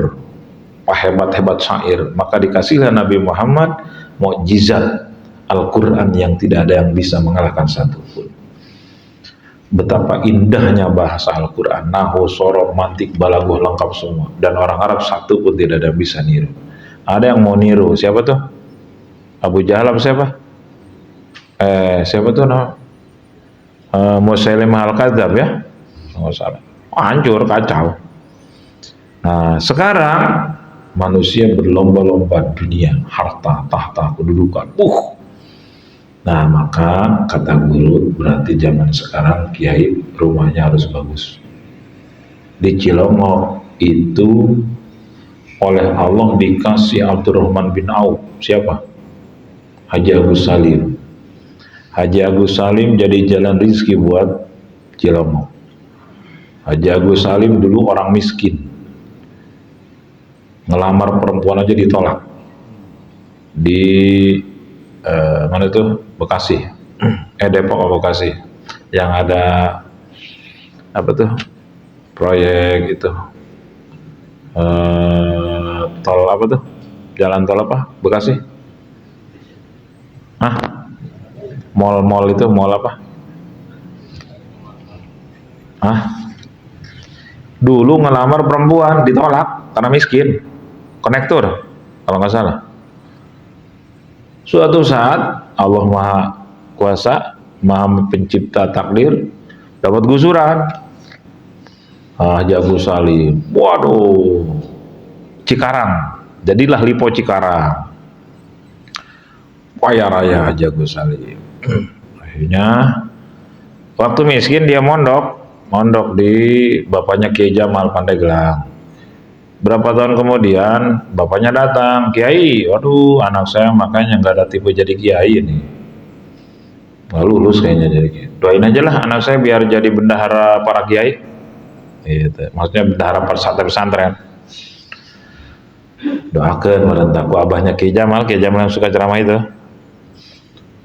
S1: hebat-hebat syair. Maka dikasihlah Nabi Muhammad mukjizat Al-Quran yang tidak ada yang bisa mengalahkan satupun. Betapa indahnya bahasa Al-Quran, nahu, sorof, mantik, balaghah, lengkap semua. Dan orang Arab satu pun tidak ada yang bisa niru. Ada yang mau niru, siapa tuh? Abu Jahal siapa? Siapa tuh nama? Musailimah Al-Kadzab ya? Nggak salah. Hancur, kacau. Nah, sekarang manusia berlomba-lomba dunia, harta, tahta, kedudukan. Nah, maka kata guru, berarti zaman sekarang kiai rumahnya harus bagus. Di Cilongok itu oleh Allah dikasih Abdurrahman bin Auf. Siapa? Haji Agus Salim. Haji Agus Salim jadi jalan rizki buat Cilongok. Haji Agus Salim dulu orang miskin, ngelamar perempuan aja ditolak di mana itu, Bekasi, Depok atau Bekasi, yang ada proyek itu tol jalan tol Bekasi, mall itu, mall dulu ngelamar perempuan ditolak karena miskin, konektor kalau nggak salah. Suatu saat Allah Maha Kuasa, Maha Pencipta takdir, dapat gusuran. Haji Agus Salim, waduh, Cikarang, jadilah Lipo Cikarang, kaya raya Haji Agus Salim. Akhirnya waktu miskin dia mondok di bapaknya Kiai Jamal Pandeglang. Berapa tahun kemudian bapaknya datang, Kiai, waduh anak saya makanya nggak ada tipe jadi kiai ini, nggak lulus kayaknya jadi kiai. Doain aja lah anak saya biar jadi bendahara para kiai, gitu. Maksudnya bendahara pesantren. Doakan merentak ku abahnya Ki Jamal yang suka ceramah itu.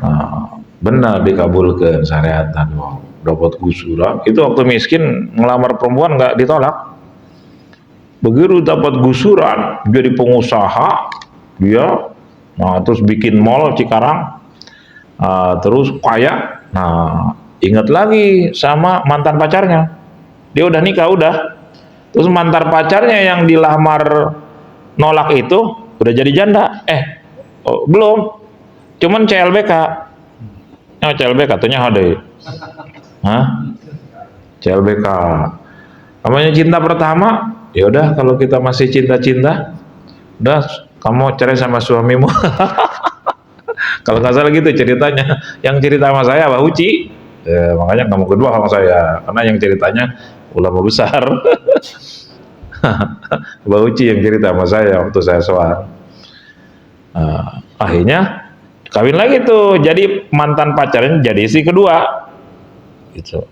S1: Nah, benar dikabulkan syariatan dapat gusuran. Itu waktu miskin ngelamar perempuan nggak ditolak. Begitu dapat gusuran jadi pengusaha dia, nah terus bikin mall Cikarang, terus kaya. Nah ingat lagi sama mantan pacarnya, dia udah nikah udah, terus mantan pacarnya yang dilamar nolak itu udah jadi janda. Belum, cuman CLBK. CLBK katanya ada. CLBK namanya cinta pertama. Ya udah, kalau kita masih cinta-cinta, udah kamu cerai sama suamimu. Kalau nggak salah gitu ceritanya. Yang cerita sama saya Mbak Uci, makanya kamu kedua sama saya, karena yang ceritanya ulama besar. Mbak Uci yang cerita sama saya waktu saya soal. Akhirnya kawin lagi tuh, jadi mantan pacarnya jadi istri kedua gitu.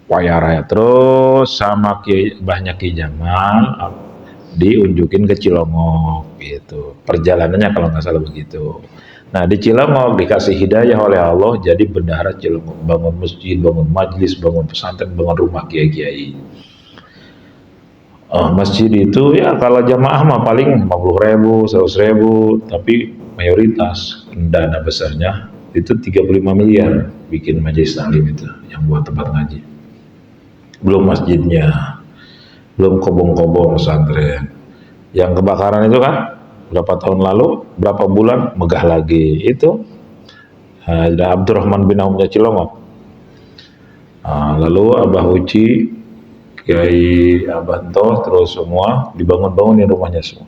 S1: Waya raya terus sama banyak Ki Jamal diunjukin ke Cilongok gitu. Perjalanannya kalau nggak salah begitu. Nah di Cilongok dikasih hidayah oleh Allah jadi bendahara Cilongok, bangun masjid, bangun majlis, bangun pesantren, bangun rumah kiai-kiai. Masjid itu ya kalau jamaah mah paling 50.000, 100.000, tapi mayoritas dana besarnya itu 35 miliar bikin majelis taklim itu yang buat tempat ngaji. Belum masjidnya, belum kobong-kobong pesantren. Yang kebakaran itu kan berapa tahun lalu, berapa bulan megah lagi itu. Ada Abdurrahman bin Aufnya Cilongok. Lalu Abah Uci, Kiai Abanto, terus semua dibangun-bangunin rumahnya semua.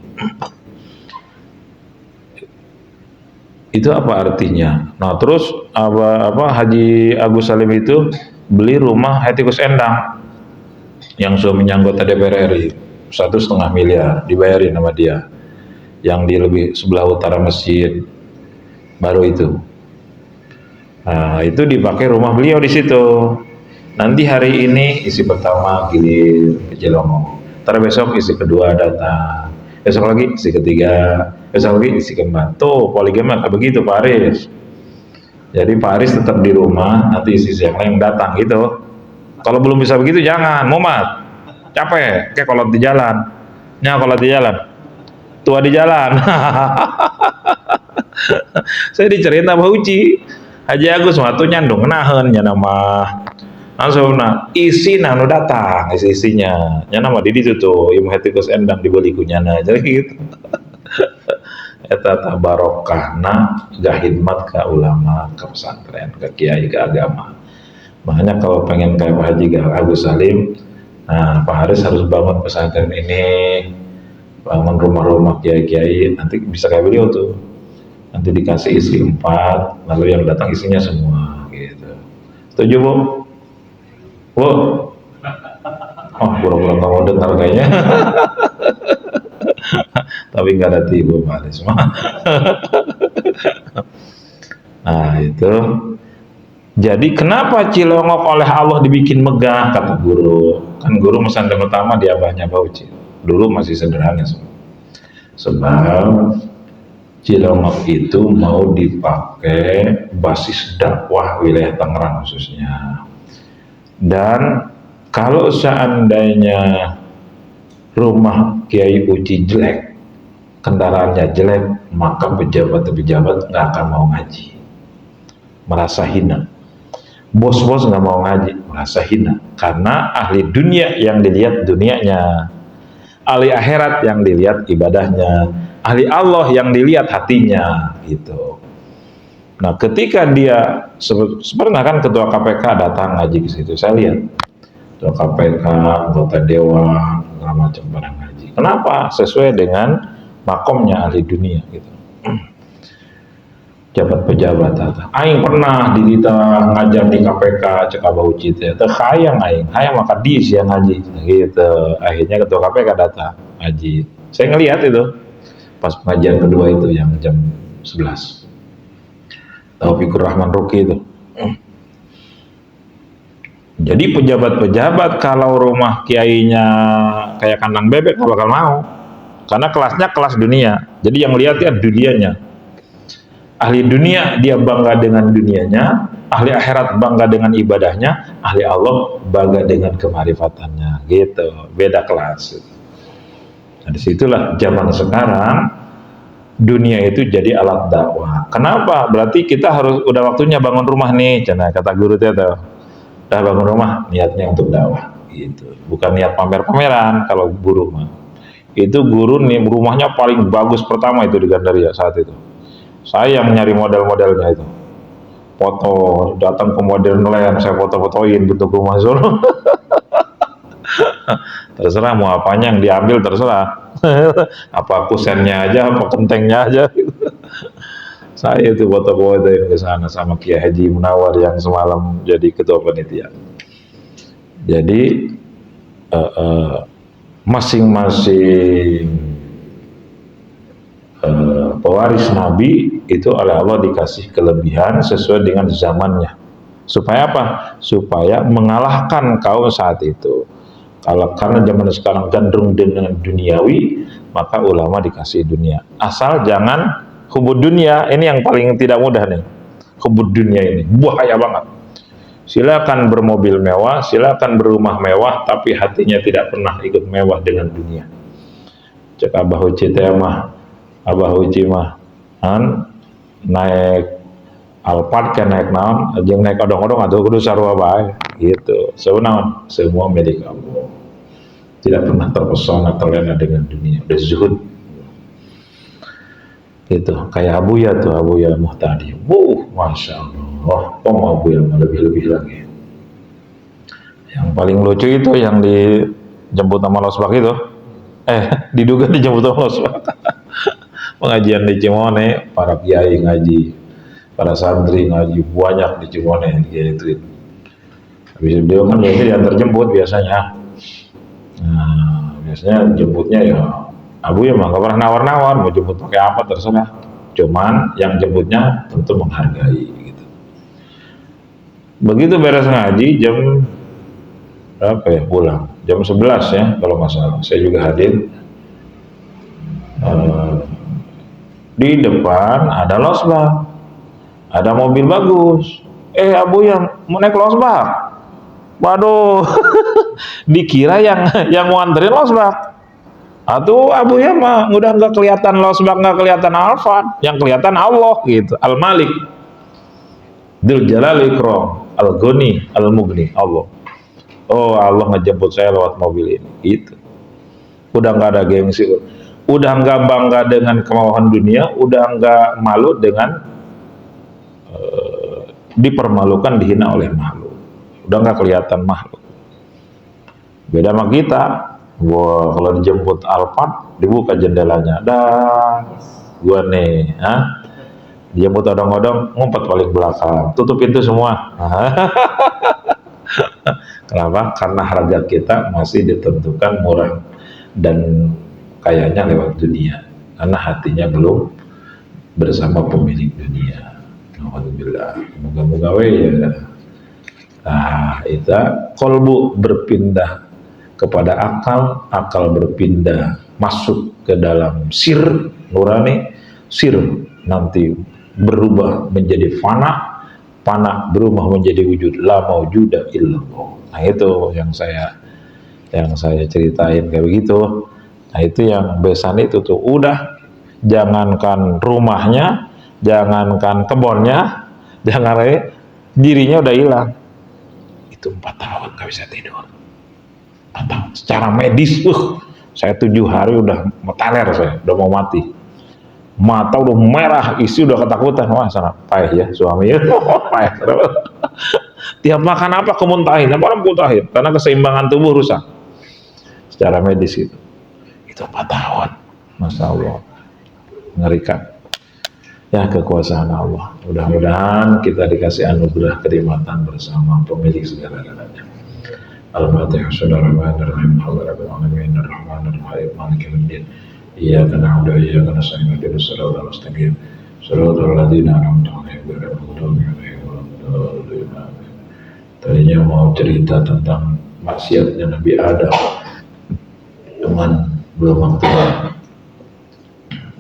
S1: Itu apa artinya? Nah terus Haji Agus Salim itu beli rumah Hettikus Endang yang suaminya anggota DPR RI, 1,5 miliar dibayarin sama dia, yang di lebih sebelah utara masjid baru itu. Nah itu dipakai rumah beliau di situ. Nanti hari ini isi pertama gilir ke Cilongok, ntar besok isi kedua datang, besok lagi isi ketiga, besok lagi isi keempat. Tuh poligami kayak begitu Pak Aris. Jadi Pak Aris tetap di rumah, nanti isi yang lain datang gitu. Kalau belum bisa begitu jangan, mumat, capek, kayak kalau di jalan, kalau di jalan, tua di jalan. Saya dicerita Mbak Uci, Haji Agus waktu nyandung nahen nya nama, langsung isi nanu datang, isinya, nya nama di situ tuh, Imam Hettikus Endang dibeli kunyana, jadi gitu. Eta tabarokahna gahidmat ke ulama, ke pesantren, ke kiai, ke agama. Makanya kalau pengen kayak Pak Haji Agus Salim, nah Pak Haris harus bangun pesantren ini, bangun rumah-rumah kiai-kiai, nanti bisa kayak beliau tuh. Nanti dikasih isi 4, lalu yang datang isinya semua gitu. Setuju Bu? Bu? Oh pura-pura kamu dengar kayaknya. Tapi nggak ada tibu Pak Haris mah. Nah itu. Jadi kenapa Cilongok oleh Allah dibikin megah, kata guru. Kan guru pesantren pertama di abahnya Pak Uci. Dulu masih sederhana semua. Sebab Cilongok itu mau dipakai basis dakwah wilayah Tangerang khususnya. Dan kalau seandainya rumah Kiai Uci jelek, kendaraannya jelek, maka pejabat-pejabat nggak akan mau ngaji, merasa hina. Bos-bos nggak mau ngaji, merasa hina. Karena ahli dunia yang dilihat dunianya, ahli akhirat yang dilihat ibadahnya, ahli Allah yang dilihat hatinya, gitu. Nah, ketika dia pernah kan ketua KPK datang ngaji ke situ, saya lihat ketua KPK, anggota dewan, segala macam pada ngaji. Kenapa? Sesuai dengan makomnya ahli dunia, gitu. Jabat pejabat aing pernah didita ngajar di KPK cek Abah Uci teh hayang maka di siang ngaji gitu. Akhirnya ketua KPK datang ngaji, saya ngelihat itu pas pengajian kedua itu yang jam 11, Taufikur Rahman Ruki itu. Jadi pejabat-pejabat kalau rumah kiainya kayak kandang bebek nggak bakal mau.
S2: karena kelasnya kelas dunia. Jadi yang lihat ya dunianya. Ahli dunia dia bangga dengan dunianya, ahli akhirat bangga dengan ibadahnya, ahli Allah bangga dengan kemarifatannya. Gitu, beda kelas. Nah, disitulah zaman sekarang dunia itu jadi alat dakwah. Kenapa? Berarti kita harus udah waktunya bangun rumah nih, kata guru itu. Udah bangun rumah, niatnya untuk dakwah. Gitu. Bukan niat pamer-pameran kalau guru mah. Itu guru nih rumahnya paling bagus pertama itu di Gandaria saat itu. Saya yang nyari model-modelnya itu. Foto, datang ke Modern Land, saya foto-fotoin bentuk rumah Solo. Terserah mau apanya yang diambil terserah. Apa kusennya aja, apa kentengnya aja. Saya itu foto-fotoin ke sana sama Kiai Haji Munawar yang semalam jadi ketua panitia. Jadi masing-masing pewaris Nabi itu oleh Allah dikasih kelebihan sesuai dengan zamannya. Supaya apa? Supaya mengalahkan kaum saat itu. Kalau karena zaman sekarang gandrung dengan duniawi, maka ulama dikasih dunia. Asal jangan hubud dunia. Ini yang paling tidak mudah nih. Hubud dunia ini bahaya banget. Silakan bermobil mewah, silakan berumah mewah, tapi hatinya tidak pernah ikut mewah dengan dunia. Cek Abah Uci mah, Abah Uci mah, naik Alphard kan naik naon, jeung naik odong-odong atau kudu sarua bae, gitu. Sebenarnya semua milik Allah. Tidak pernah terpesona terlena dengan dunia, udah zuhud. Gitu, kayak Abuya tuh, Abuya Muhtadi. Masya Allah, mau Abuya lebih-lebih lagi. Yang paling lucu itu yang dijemput sama Losbak itu. Diduga dijemput sama Losbak. Pengajian di Cimone, para kiai ngaji, para santri ngaji banyak di Cimone gitu. Habis itu dia kan biasanya diantar jemput biasanya. Nah, biasanya jemputnya ya Abu ya mah gak pernah nawar-nawar mau jemput pakai apa terserah. Cuman yang jemputnya tentu menghargai gitu. Begitu beres ngaji jam berapa ya pulang? Jam 11 ya kalau nggak salah. Saya juga hadir. Di depan ada Losbak. Ada mobil bagus. Abu yang mau naik Losbak. Waduh. Dikira yang mau anterin Losbak. Atau Abu ya mah udah nggak kelihatan Losbak, nggak kelihatan Alphard, yang kelihatan Allah gitu, Al-Malik, Dzul Jalali Ikram, Al-Ghani, Al-Mughni, Allah. Oh, Allah ngejemput saya lewat mobil ini, gitu. Udah nggak ada gengsi, udah nggak bangga dengan kemauan dunia, udah nggak malu dengan dipermalukan, dihina oleh makhluk. Udah nggak kelihatan makhluk. Beda sama kita. Wah, kalau dijemput Alphard, dibuka jendelanya. Gua nih, dijemput odong-odong, ngumpet paling belakang, tutup pintu semua. Kenapa? Karena harga kita masih ditentukan murah dan kayaknya lewat dunia. Karena hatinya belum bersama pemilik dunia. Alhamdulillah. Moga-moga ya. Nah, itu kolbu berpindah kepada akal, akal berpindah masuk ke dalam sir nurani, sir nanti berubah menjadi fana, fana berubah menjadi wujud, la maujuda illallah. Nah itu yang saya ceritain kayak begitu. Nah itu yang besan itu tuh udah, jangankan rumahnya, jangankan kebunnya, jangan dirinya udah hilang. Itu 4 tahun gak bisa tidur. Secara medis, saya 7 hari udah metaler, saya udah mau mati, mata udah merah, istri udah ketakutan. Wah sangat payah ya suami ya. Payah. Tiap makan apa kemuntahin, karena keseimbangan tubuh rusak secara medis itu 4 tahun. Masya Allah, ngerikan ya kekuasaan Allah. Mudah-mudahan kita dikasih anugerah kenikmatan bersama pemilik segala-galanya. Al-Fatihah. Bismillahirrahmanirrahim. Alhamdulillahirabbil alamin arrahmanirrahim maliki yaumiddin. Iyyaka na'budu wa iyyaka nasta'in ihdinas siratal mustaqim siratal ladzina an'amta 'alaihim ghairil maghdubi 'alaihim waladdallin. Tadinya mau cerita tentang maksiatnya Nabi Adam, cuman belum waktunya.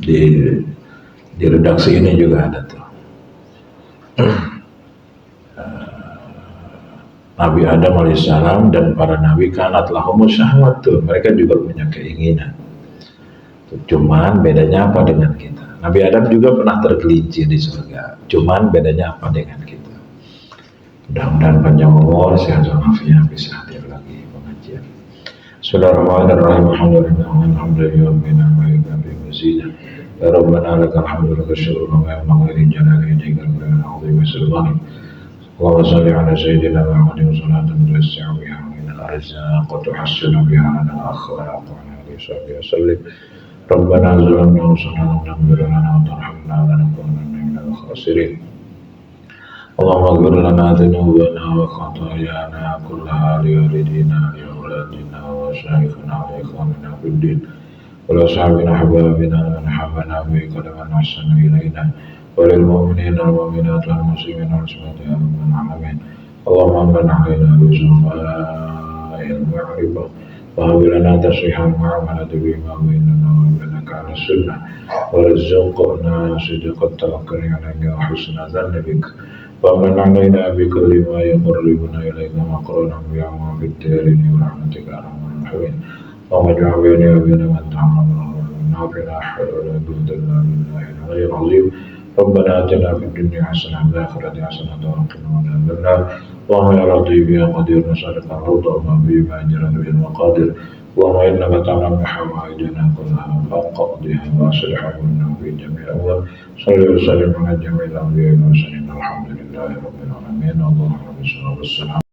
S2: di redaksi ini juga ada tuh. Nabi Adam alaihissalam dan para nabi kanat lahumus syahwat tuh, mereka juga punya keinginan. Cuman bedanya apa dengan kita? Nabi Adam juga pernah tergelincir di surga. Cuman bedanya apa dengan kita? Mudah-mudahan panjang umur, sehat walafiat, bisa hadir lagi pengajian. Bismillahirrahmanirrahim. Alhamdulillah. Ya Rabbana lakal hamdu lakal syukru wa yanbaghi li jalali wajhika al-azim wa sultanik. Allahumma salli ala sayyidina Muhammadin salatan tuwasi'u biha min al-arzaq wa tuhassinu biha lana al-akhlaq wa ala alihi wa sallim. Rabbana zalamna anfusana wa lam taghfir lana wa tarhamna lanakunanna minal khasirin. Allahumma ighfir lana dhunubana wa khatayana kullaha li walidina li awladina wa shaykhina wa ikhwanina fid din. ولأصحابنا أحبابنا من حبنا بك لمن أحسن إلينا وللمؤمنين والمؤمنات والمسلمين والمسلمات يا رب العالمين. اللهم من علينا بصفاء المعرفة وهب لنا تصحيح المعاملة بما بيننا وبينك على السنة ورزقنا صدق التوكل عليك وحسن ظن بك ومن علينا بكل ما يقربنا إليك مقرنا بيوم في الدارين ورحمتك يا رب الراحمين. اللهم اجعل بيني وبين من تعلمنا ولا حول ولا قوة إلا بالله العلي العظيم. ربنا آتنا في الدنيا حسنة وفي الآخرة حسنة وقنا عذاب النار. اللهم يا لطيف يا قدير نسألك الرضا وما به ما جرت به المقادير. اللهم إنك تعلم حوائجنا كلها فاقضها واصلح لنا في جميع الأمور. صل وسلم على جميع الأنبياء والمرسلين. الحمد لله رب العالمين. اللهم صل وسلم.